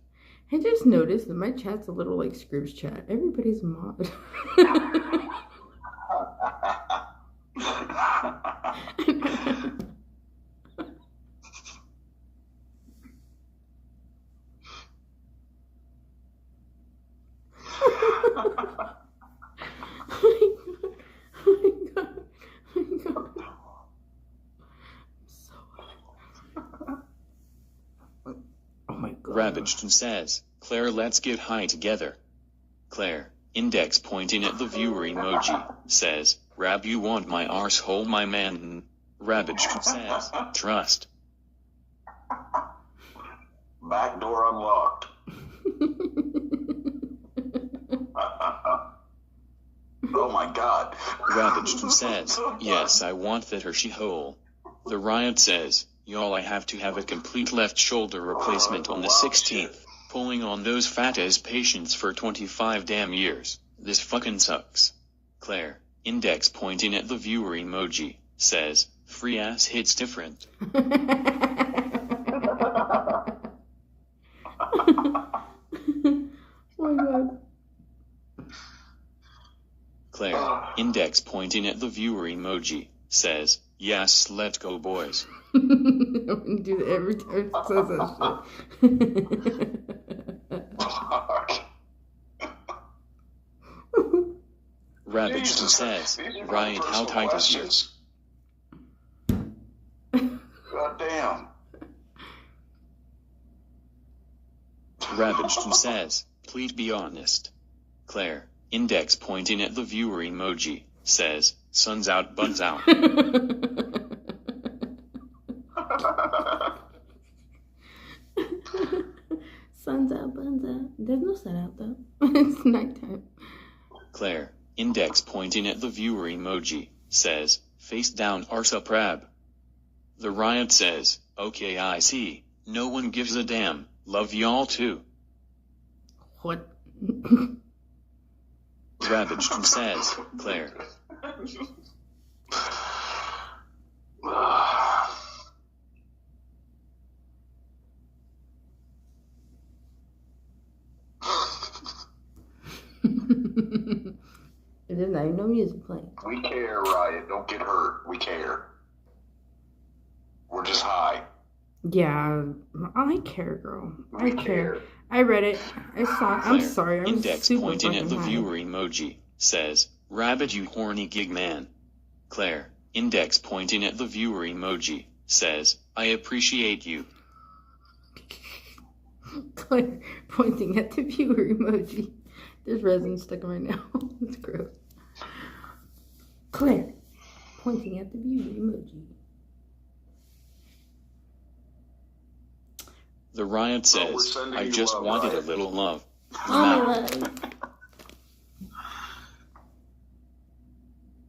I just noticed that my chat's a little like Scribs chat. Everybody's mod. Ravaged says, Claire, let's get high together. Claire, index pointing at the viewer emoji, says, Rab you want my arsehole, my man. Ravaged says, trust. Back door unlocked. Oh my God. Ravaged says, yes I want that Hershey hole. The riot says, y'all I have to have a complete left shoulder replacement on the 16th. pulling on those fat ass patients for 25 damn years. This fucking sucks. Claire, index pointing at the viewer emoji, says, free ass hits different. Oh my god. Claire, index pointing at the viewer emoji, says, yes, let's go boys. I'm gonna do that every time it says that shit. Ravaged says, Ryan, how tight is yours? God damn. Ravaged says, please be honest. Claire, index pointing at the viewer emoji, says, sun's out, buns out. Sun's out, buns out. There's no sun out though. It's nighttime. Claire, index pointing at the viewer emoji, says, face down arse up rab. The riot says, okay I see, no one gives a damn, love y'all too. What? Ravaged says, Claire. There's not even no music playing. We care, Riot. Don't get hurt. We care. We're just high. Yeah, I care, girl. I We care. I read it. I saw it. I'm Claire, sorry. I'm index super pointing at the fucking viewer emoji, says, Rabbit you horny gig man. Claire, index pointing at the viewer emoji, says, I appreciate you. high. Claire pointing at the viewer emoji. There's resin stuck in my nail. It's gross. Claire pointing at the viewer emoji. The riot we're says, sending I you just love, wanted Riot. a little love. Oh, my love.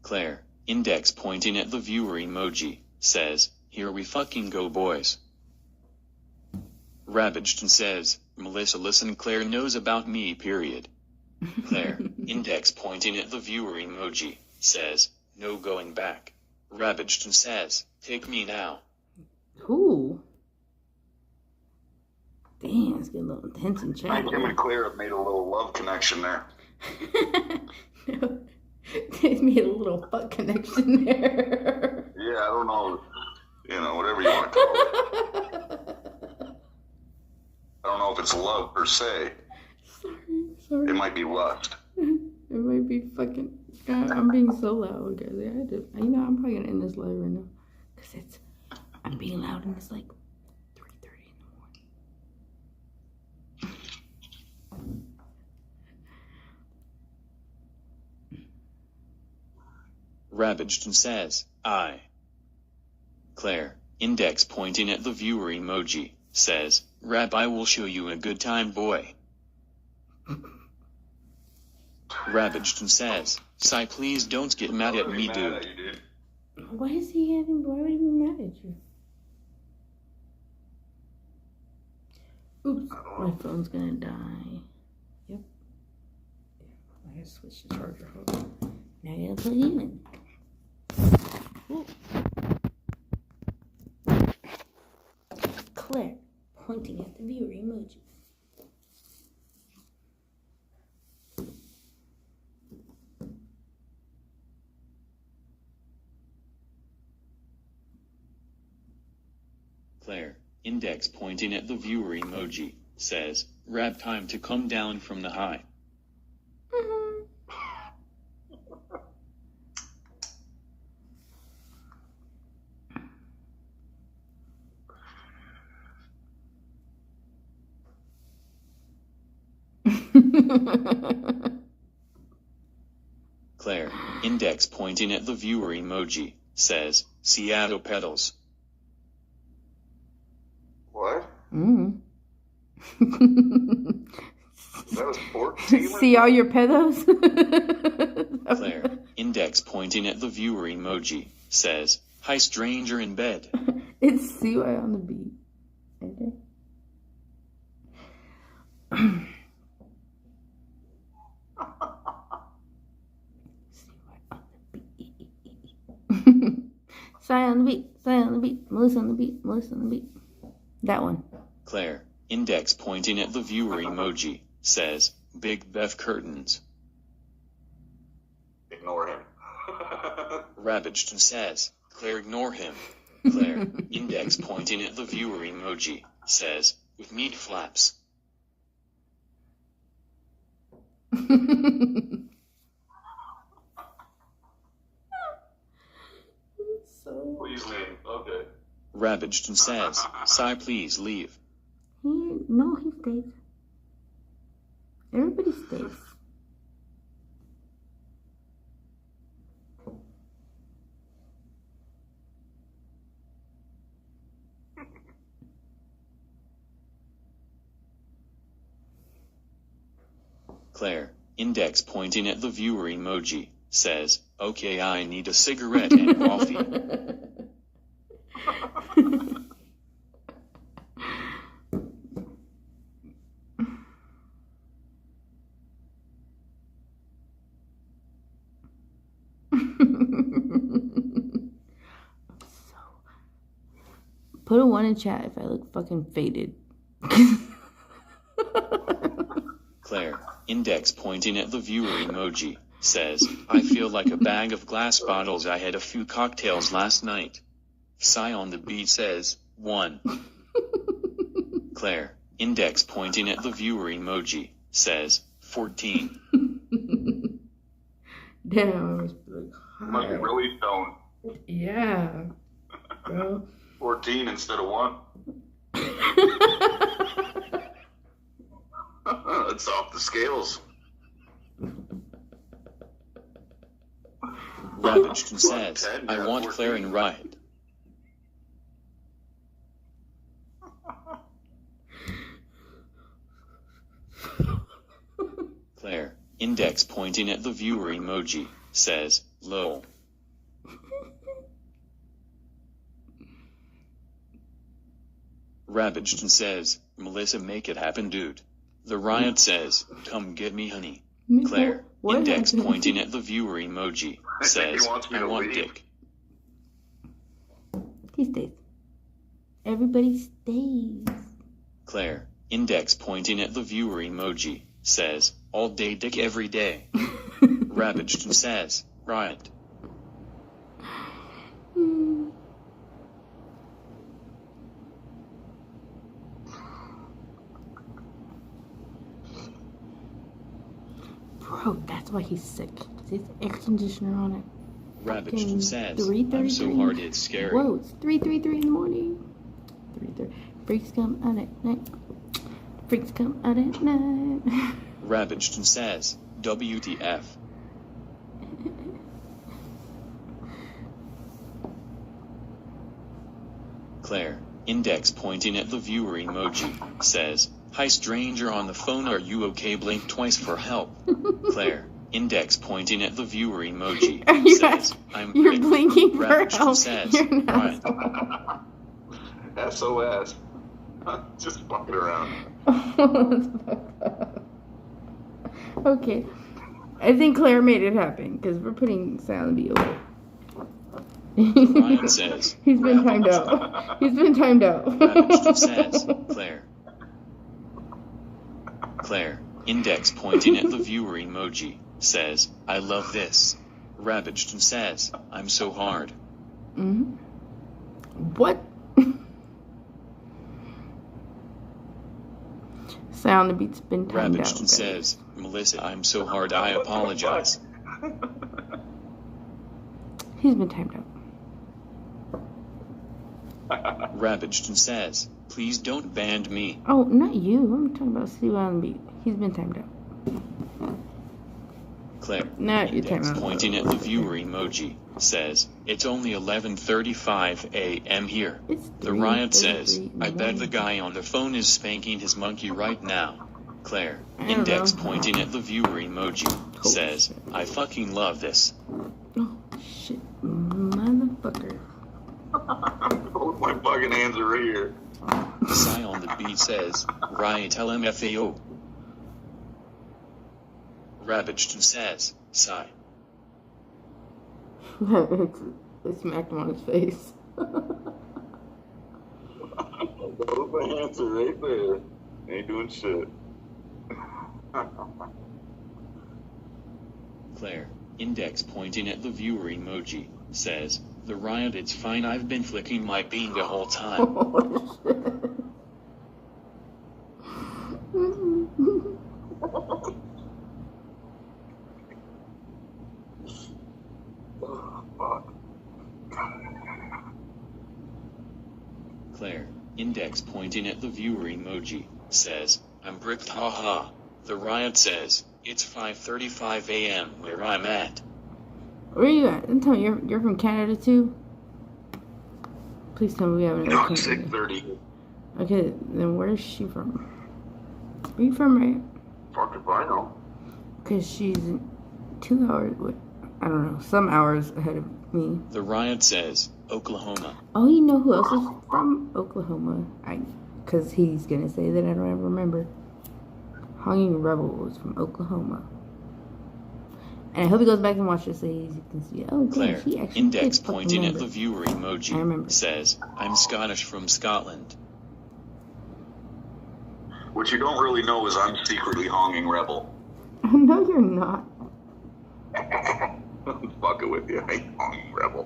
Claire, index pointing at the viewer emoji, says, here we fucking go boys. Ravaged says, Melissa listen Claire knows about me period. Claire, index pointing at the viewer emoji, says, no going back. Ravaged says, take me now. Ooh. Damn, it's getting a little intense in I chat. think him and Claire have made a little love connection there. No, they made a little fuck connection there. Yeah, I don't know. You know, whatever you want to call it. I don't know if it's love per se. Sorry. It might be lust. It might be fucking. God, I'm being so loud, guys. I had to, you know, I'm probably gonna end this live right now because I'm being loud and it's like 3:30 in the morning. Ravaged says, I. Claire, index pointing at the viewer emoji, says, Rabbi will show you a good time boy. Ravaged says, Sai please don't get mad at me dude. Why is he having? Why would he be mad at you? Oops, my phone's gonna die. Yep. I gotta switch the charger. Hold on. Now I gotta plug it in. Ooh. Claire pointing at the viewer emoji. Claire, index pointing at the viewer emoji, says, Rab time to come down from the high. Claire, index pointing at the viewer emoji, says, Seattle pedals. What? Mm. That was 14? See all your pedos? Claire, index pointing at the viewer emoji, says, Hi stranger in bed. It's CY on the beat. Okay. Sigh on the beat, sigh on the beat, Melissa on the beat, Melissa on the beat. That one. Claire, index pointing at the viewer emoji, says, Big Beth curtains. Ignore him. Ravaged says, Claire, ignore him. Claire, index pointing at the viewer emoji, says, with meat flaps. So Please leave. Okay. Ravaged says, Sigh, please leave. no, he stays. Everybody stays. Claire, index pointing at the viewer emoji, says, okay, I need a cigarette and coffee. Put a 1 in chat if I look fucking faded. Claire, index pointing at the viewer emoji, says, I feel like a bag of glass bottles. I had a few cocktails last night. Sigh on the beat says, 1. Claire, index pointing at the viewer emoji, says, 14. Damn, I was like, Must be really stoned. yeah, bro. 14 instead of 1. It's off the scales. Ravaged says, I want Claire in riot. Claire, index pointing at the viewer emoji, says, lol. Ravaged says, Melissa, make it happen, dude. The riot says, come get me, honey. Claire, What index happened? pointing at the viewer emoji, says, He wants me I to want leave. dick. He stays. Everybody stays. Claire, index pointing at the viewer emoji, says, all day dick every day. Ravaged says, riot. Bro, that's why he's sick. His air conditioner on it. Ravaged Fucking says, 3:33. I'm so hard it's scary. Whoa, it's 3:33 in the morning. 3:30. Freaks come out at night. Freaks come out at night. Ravaged says, WTF. Claire, index pointing at the viewer emoji, says, hi stranger on the phone, are you okay? Blink twice for help. Claire, index pointing at the viewer emoji, Are you says, I'm You're prick. blinking for Ravaged help. says, You're not. riot. SOS. Just fucking around. Okay. I think Claire made it happen because we're putting Silent B away. Ryan says, He's been timed out. He's been timed out. Ravaged says, Claire. Claire, index pointing at the viewer emoji, says, I love this. Ravaged says, I'm so hard. Mhm. What? Sound the beat's been timed out. Ravaged guys. says, Melissa, I'm so hard, I apologize. He's been timed out. Ravaged says, please don't ban me. Oh, not you. I'm talking about Steve on the beat. He's been timed out. Claire, Not your time index out. pointing at the viewer emoji, says, it's only 11:35 a.m. here. It's The riot 3:33 says, in the I bet the morning. guy on the phone is spanking his monkey right now. Claire, I don't index know. pointing at the viewer emoji, Oh, says, shit. I fucking love this. Oh, shit. Motherfucker. Both my fucking hands are right here. Sigh on the beat says, riot LMFAO. Ravaged says, sigh. It smacked him on his face. Those my answer right there. Ain't doing shit. Claire, index pointing at the viewer emoji, says, the riot, it's fine, I've been flicking my bean the whole time. Oh, shit. Claire, index pointing at the viewer emoji, says, I'm bricked, haha. The riot says, it's 5:35 a.m. where I'm at. Where are you at? Tell me, you're from Canada too? Please tell me we have another No, Canada. 6:30. Okay, then where is she from? Where you from, right? Fuck if I know. Because she's 2 hours, I don't know, some hours ahead of me. The riot says, Oklahoma. Oh, you know who else is from Oklahoma? Because he's going to say that I don't ever remember. Hanging Rebel was from Oklahoma. And I hope he goes back and watches so you can see. Oh, Claire, damn, she actually index did fucking pointing at remember. the viewer I emoji, remember. says, I'm Scottish from Scotland. What you don't really know is I'm secretly Honging Rebel. No, you're not. I'm fucking with you. I ain't Honging Rebel.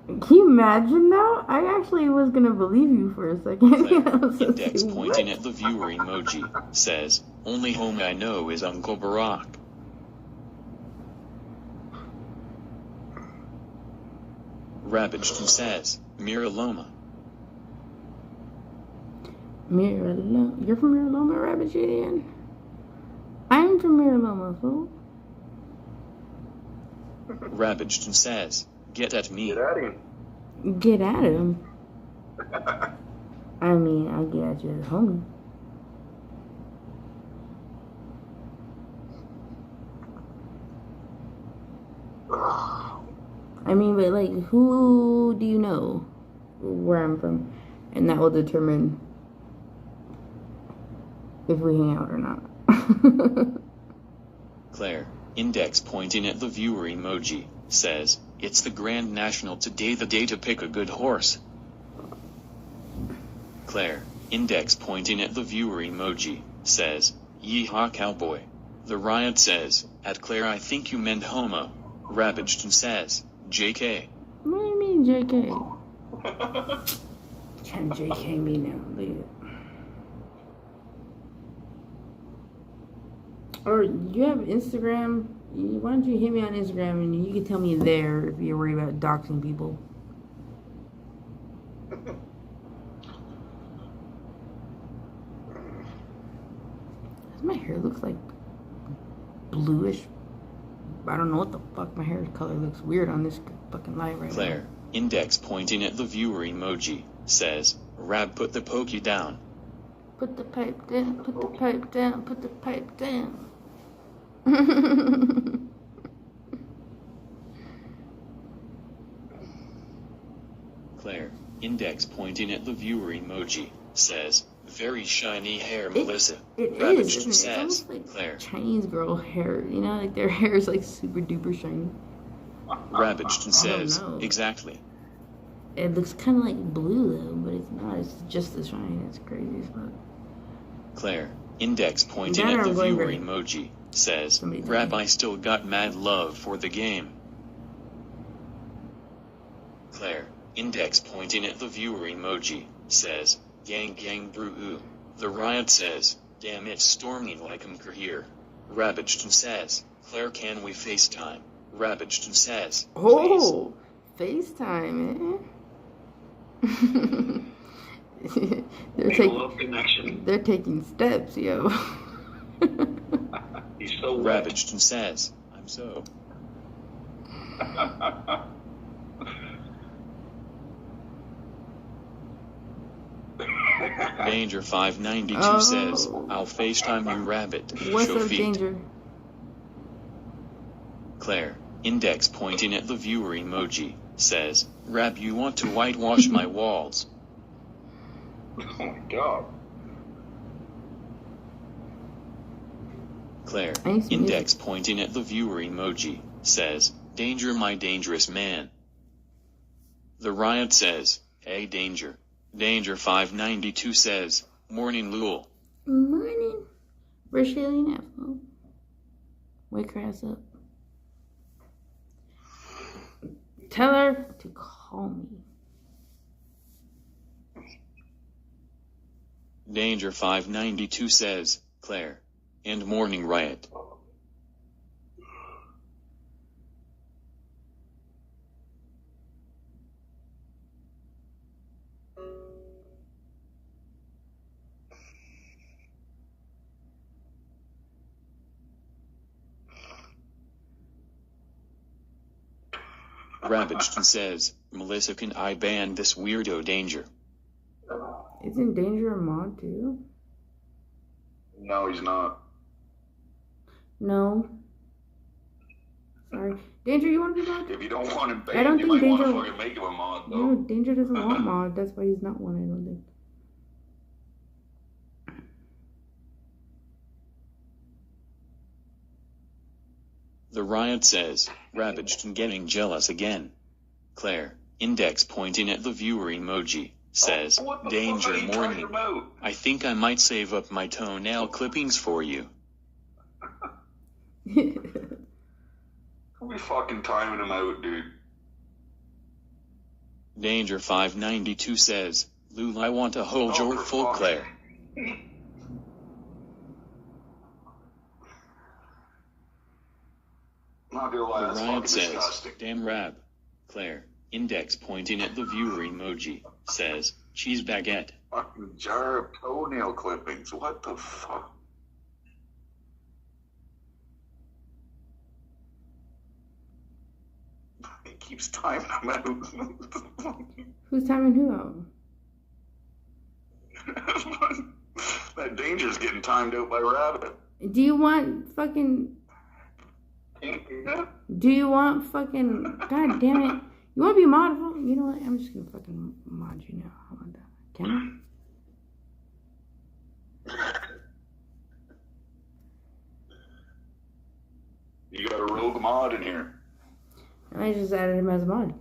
Can you imagine though? I actually was gonna believe you for a second. Claire, I was gonna index say, pointing what? at the viewer emoji, says, only home I know is Uncle Barack. Ravaged says, Miraloma. Miraloma. You're from Miraloma, Rabbit Julian? I'm from Miraloma, fool. Ravaged says, get at me. Get at him. Get at him. I mean, I'll get at you as a homie. I mean, but like, who do you know where I'm from? And that will determine if we hang out or not. Claire, index pointing at the viewer emoji, says, it's the Grand National today, the day to pick a good horse. Claire, index pointing at the viewer emoji, says, yeehaw cowboy. The riot says, at Claire I think you meant homo. Ravaged says, JK. What do you mean, JK? Trying to JK me now, leave it. Or you have Instagram? Why don't you hit me on Instagram and you can tell me there if you're worried about doxing people. My hair looks like bluish. I don't know what the fuck. My hair color looks weird on this fucking light right Claire, index pointing at the viewer emoji, says, Rab put the pokey down. now. Put the pipe down, put the pipe down, put the pipe down. Claire, index pointing at the viewer emoji, says, very shiny hair, Melissa. It is, Ravaged isn't it? It's says, almost like Claire. Chinese girl hair. You know, like their hair is like super duper shiny. Ravaged says, know. exactly. It looks kind of like blue though, but it's not. It's just the shine. It's crazy as fuck. Claire, index pointing That at the I'm going viewer very- emoji, says, Somebody tell Rab me. I still got mad love for the game. Claire, index pointing at the viewer emoji, says, gang gang brew. The riot says, damn it's storming like I'm here. Ravaged says, Claire can we FaceTime? Ravaged says, please. Oh, FaceTime, eh? They're taking steps, yo. He's so Ravaged says, I'm so. Danger 592 Oh. says, I'll FaceTime you rabbit. What's Show up, feet. Danger? Claire, index pointing at the viewer emoji, says, Rab you want to whitewash my walls. Oh my god. Claire, I need some index pointing at the viewer emoji, says, danger my dangerous man. The Riot says, hey danger. Danger 592 says, morning Lul. Morning. Brazilian apple. Wake her ass up. Tell her to call me. Danger 592 says, Claire. And morning Riot. Ravaged says, Melissa, can I ban this weirdo Danger? Isn't Danger a mod too? No, he's not. No. Sorry. Danger, you want to be mod? If you don't want him I banned, don't you think might want to Danger- fucking make him a mod, though. No, Danger doesn't want mod. That's why he's not one, I don't think. The Riot says, Ravaged and getting jealous again. Claire, index pointing at the viewer emoji, says, What the danger fuck are you talking morning. about? I think I might save up my toenail clippings for you. Are we fucking timing him out, dude? Danger 592 says, Lul, I want to hold your for full fuck. Claire. Not gonna lie, The that's Riot fucking says, disgusting. damn Rab. Claire, index pointing at the viewer emoji, says, cheese baguette. Fucking jar of toenail clippings. What the fuck? He keeps timing him out. Who's timing who out? That Danger's getting timed out by Rabbit. Do you want fucking... Do you want fucking... God damn it. You want to be modable? You know what? I'm just going to fucking mod you now. How about that? Can You got a rogue mod in here. I? I just added him as a mod.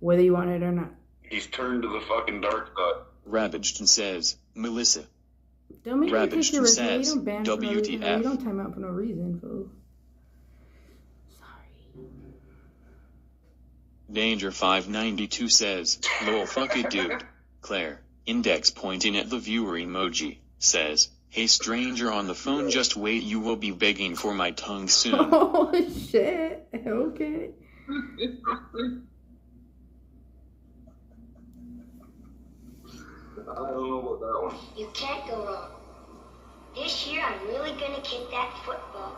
Whether you want it or not. He's turned to the fucking dark side. Ravaged and says, Melissa. Don't make me Ravaged take your and original. You says, don't ban for no reason. WTF. You don't time out for no reason, fool. Sorry. Danger 592 says, lol fuck it dude. Claire, index pointing at the viewer emoji, says, hey stranger on the phone, just wait, you will be begging for my tongue soon. Oh, shit. Okay. I don't know about that one. You can't go wrong. This year I'm really gonna kick that football.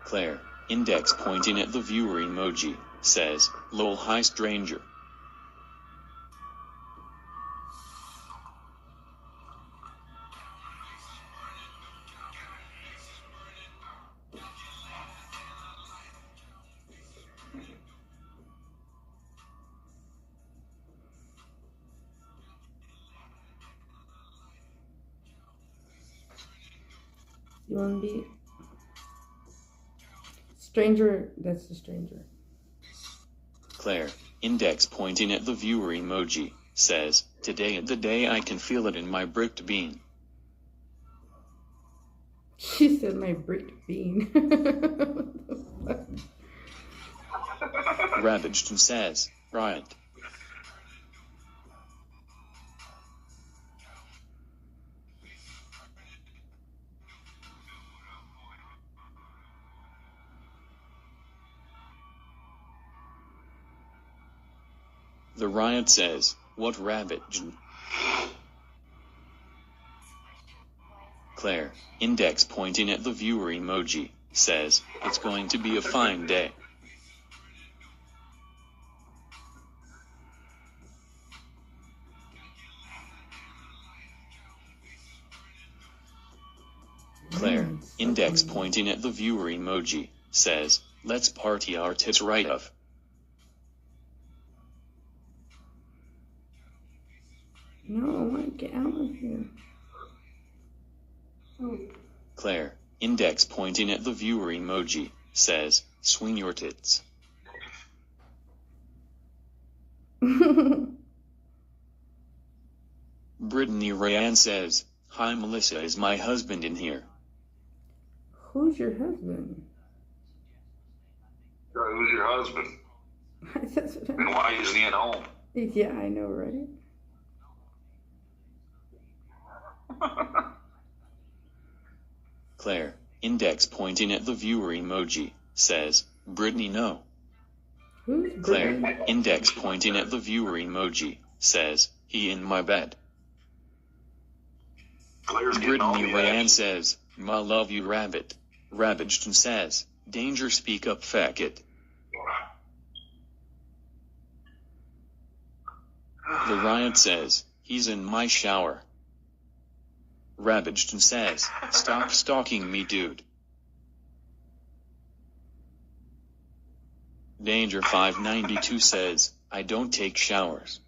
Claire, index pointing at the viewer emoji, says, lol hi stranger. You want to be... Stranger, that's the stranger. Claire, index pointing at the viewer emoji, says, today is the day I can feel it in my bricked bean. She said my bricked bean. Ravaged and says, Riot. The Riot says, what Ravaged? Claire, index pointing at the viewer emoji, says, it's going to be a fine day. Claire, index pointing at the viewer emoji, says, let's party our tits right off. No, Claire, index pointing at the viewer emoji, says, swing your tits. Brittany Rayanne says, hi Melissa, is my husband in here? Who's your husband? Who's your husband? And why isn't he at home? Yeah, I know, right? Claire, index pointing at the viewer emoji, says, Brittany no. Who's Claire, Brittany? index pointing at the viewer emoji, says, he in my bed. Claire's getting all Brittany the Rayanne action. says, my love you rabbit. Ravaged says, danger speak up facket. The Riot says, he's in my shower. Ravaged says, stop stalking me dude. Danger 592 says, I don't take showers.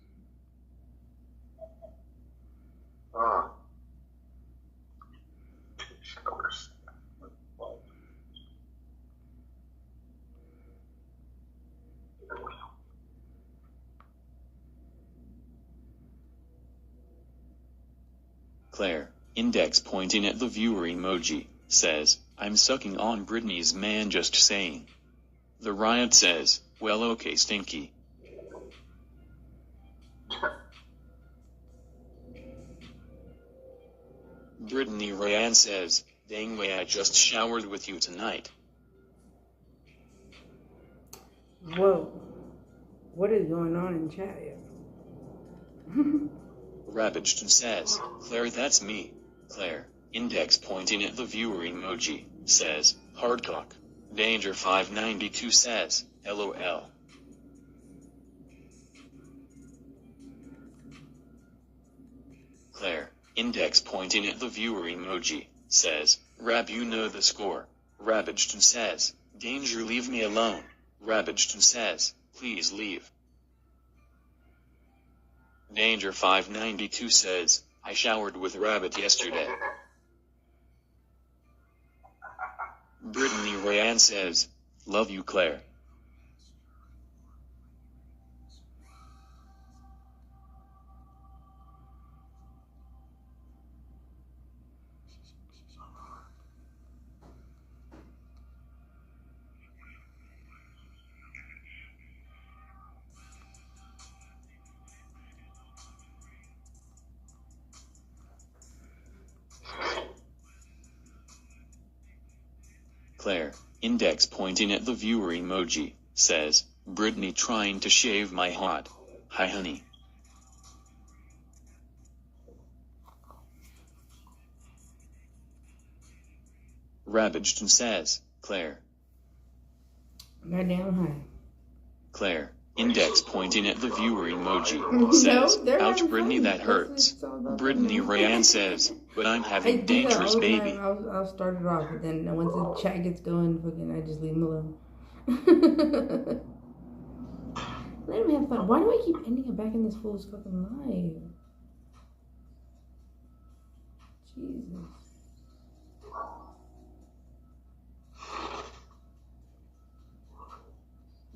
Showers. Claire, index pointing at the viewer emoji, says, I'm sucking on Brittany's man just saying. The Riot says, well okay stinky. Brittany Rayanne says, dang way I just showered with you tonight. Whoa. What is going on in chat here? Ravaged says, Claire that's me. Claire, index pointing at the viewer emoji, says, hardcock. Danger 592 says, LOL. Claire, index pointing at the viewer emoji, says, Rab you know the score. Ravaged says, danger leave me alone. Ravaged says, please leave. Danger 592 says, I showered with Rabbit yesterday. Brittany Rayanne says, love you Claire. Claire, index pointing at the viewer emoji, says, Brittany trying to shave my hot. Hi honey. Ravaged says, Claire. Goddamn high. Claire, index pointing at the viewer emoji, No, says, they're ouch having Brittany fun. that That's hurts. it's all about Brittany them. Rayanne says, but I'm I having do that all dangerous the baby. time. I'll start it off, but then once the chat gets going, fucking, I just leave them alone. Let him have fun. Why do I keep ending it back in this fool's fucking life? Jesus.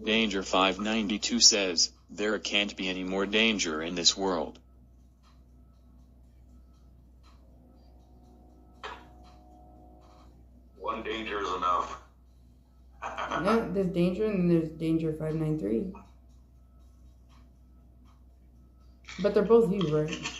Danger 592 says, there can't be any more danger in this world. One danger is enough. No, there's danger and there's danger 593. But they're both you, right?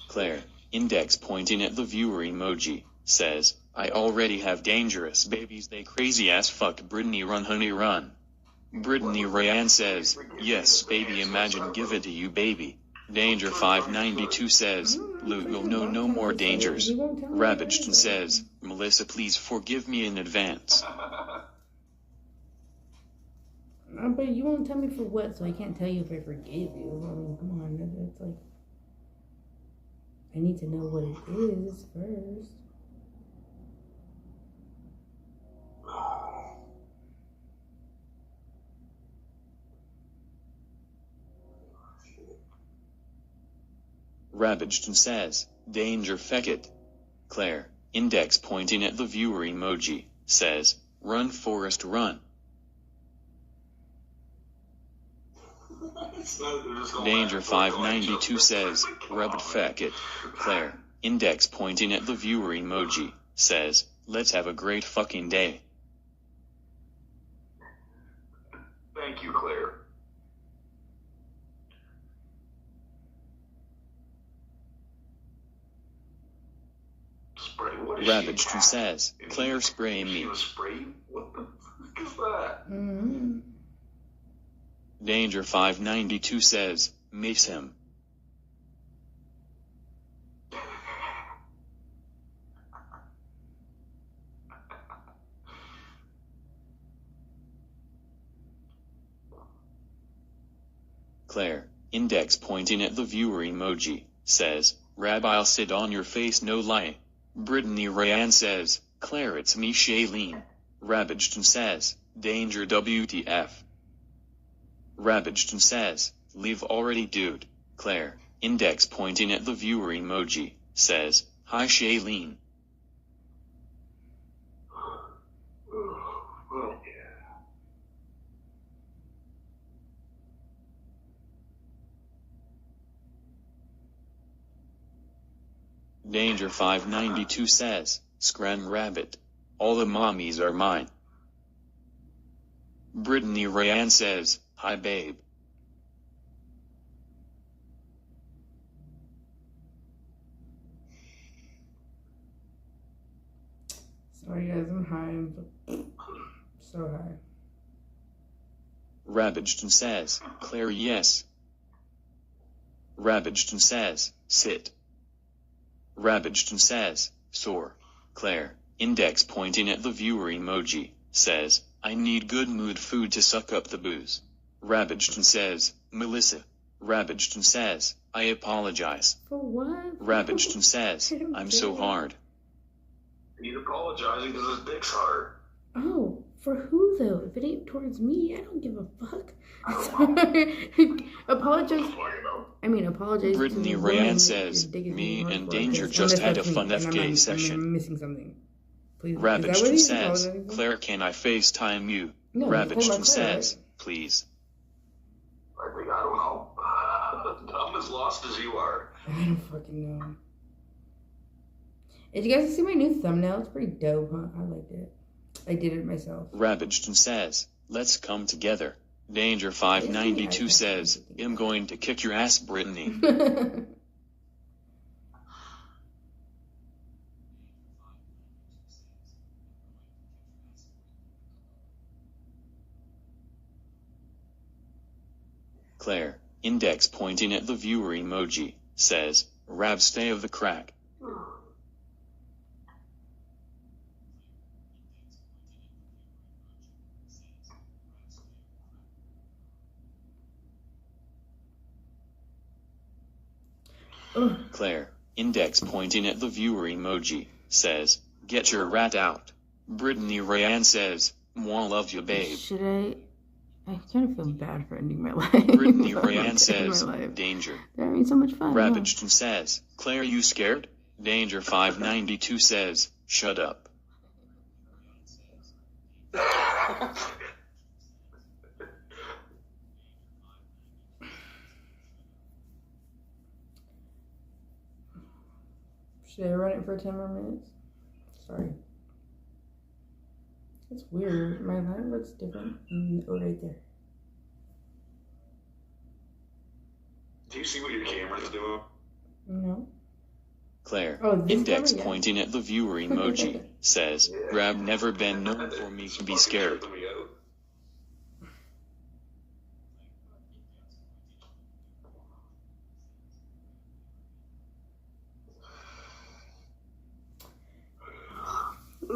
Claire, index pointing at the viewer emoji, says, I already have dangerous babies they crazy ass fuck Brittany run honey run. Brittany Rayanne says, yes baby imagine give it to you baby. Danger 592 says, Lou will know no more dangers. Ravaged says, Melissa please forgive me in advance. But you won't tell me for what, so I can't tell you if I forgave you. I mean, come on, it's like, I need to know what it is first. Ravaged says, danger feck it. Claire, index pointing at the viewer emoji, says, run Forrest run. Danger 592 says, rubbed feck it. Claire, index pointing at the viewer emoji, says, let's have a great fucking day. Thank you, Claire. Spray. What is Ravaged she? says, Claire spray me. She was sprayed? What the fuck is that? Mm-hmm. Danger 592 says, mace him. Claire, index pointing at the viewer emoji, says, Rab, I'll sit on your face, no lie. Brittany Rayanne says, Claire, it's me, Shailene. Ravaged says, danger WTF. Ravaged says, leave already, dude. Claire, index pointing at the viewer emoji, says, hi, Shailene. Well, yeah. Danger 592 says, Scran Rabbit. All the mommies are mine. Brittany Rayanne says, hi babe. Sorry guys, I'm high. So high. Ravaged says, Claire, yes. Ravaged says, sit. Ravaged says, sore. Claire, index pointing at the viewer emoji, says, I need good mood food to suck up the booze. Ravaged says, Melissa. Ravaged says, I apologize. For what? Ravaged says, I'm so hard. He's apologizing because his dick's hard. Oh, for who though? If it ain't towards me, I don't give a fuck. Apologize. I mean, apologize. Brittany Rayanne says, me and Danger just had a fun FK session. I'm missing something. Please. Ravaged says, Claire, can I FaceTime you? No, Ravaged says, please. I think, I don't know. I'm as lost as you are. I don't fucking know. Did you guys see my new thumbnail? It's pretty dope, huh? I liked it. I did it myself. Ravaged says, let's come together. Danger 592 says, I'm going to kick your ass, Brittany. Claire, index pointing at the viewer emoji, says, Rab, stay of the crack. Claire, index pointing at the viewer emoji, says, get your rat out. Brittany Rayanne says, moi love you, babe. Should I kind of feel bad for ending my life. Brittany Rayanne says, danger. They're having so much fun. Ravaged says, Claire, you scared? Danger 592 says, shut up. Should I run it for 10 more minutes? Sorry. It's weird. My light looks different. Oh, right there. Do you see what your camera's doing? No. Claire, Oh, this index camera, yeah. pointing at the viewer emoji, says, Rab never been known for me to be scared.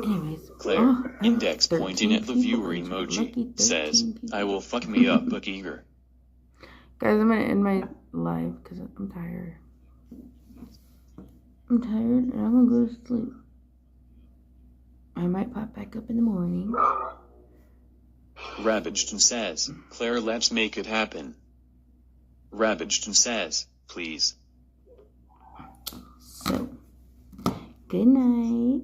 Anyways. Claire, index 13 pointing at the viewer people. emoji, Lucky 13 says, people. I will fuck me up, DOPEGIIRL. Guys, I'm gonna end my live because I'm tired. I'm tired and I'm gonna go to sleep. I might pop back up in the morning. Ravaged says, Claire, let's make it happen. Ravaged says, please. Good night.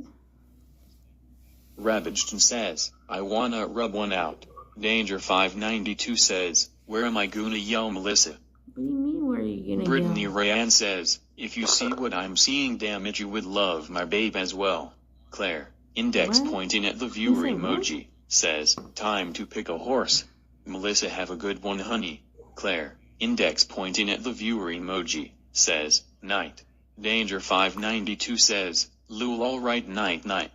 Ravaged says, I wanna rub one out. Danger 592 says, where am I gonna yell, Melissa? What do you mean, where are you gonna Brittany yell? Rayan says, if you see what I'm seeing, damn it, you would love my babe as well. Claire, index What? pointing at the viewer said what? emoji, says, time to pick a horse. Melissa, have a good one, honey. Claire, index pointing at the viewer emoji, says, night. Danger 592 says, lul, alright, night, night.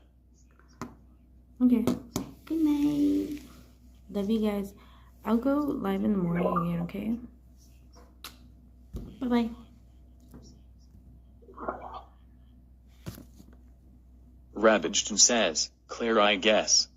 Okay. Good night. Love you guys. I'll go live in the morning again, okay? Bye-bye. Ravaged says, Claire, I guess.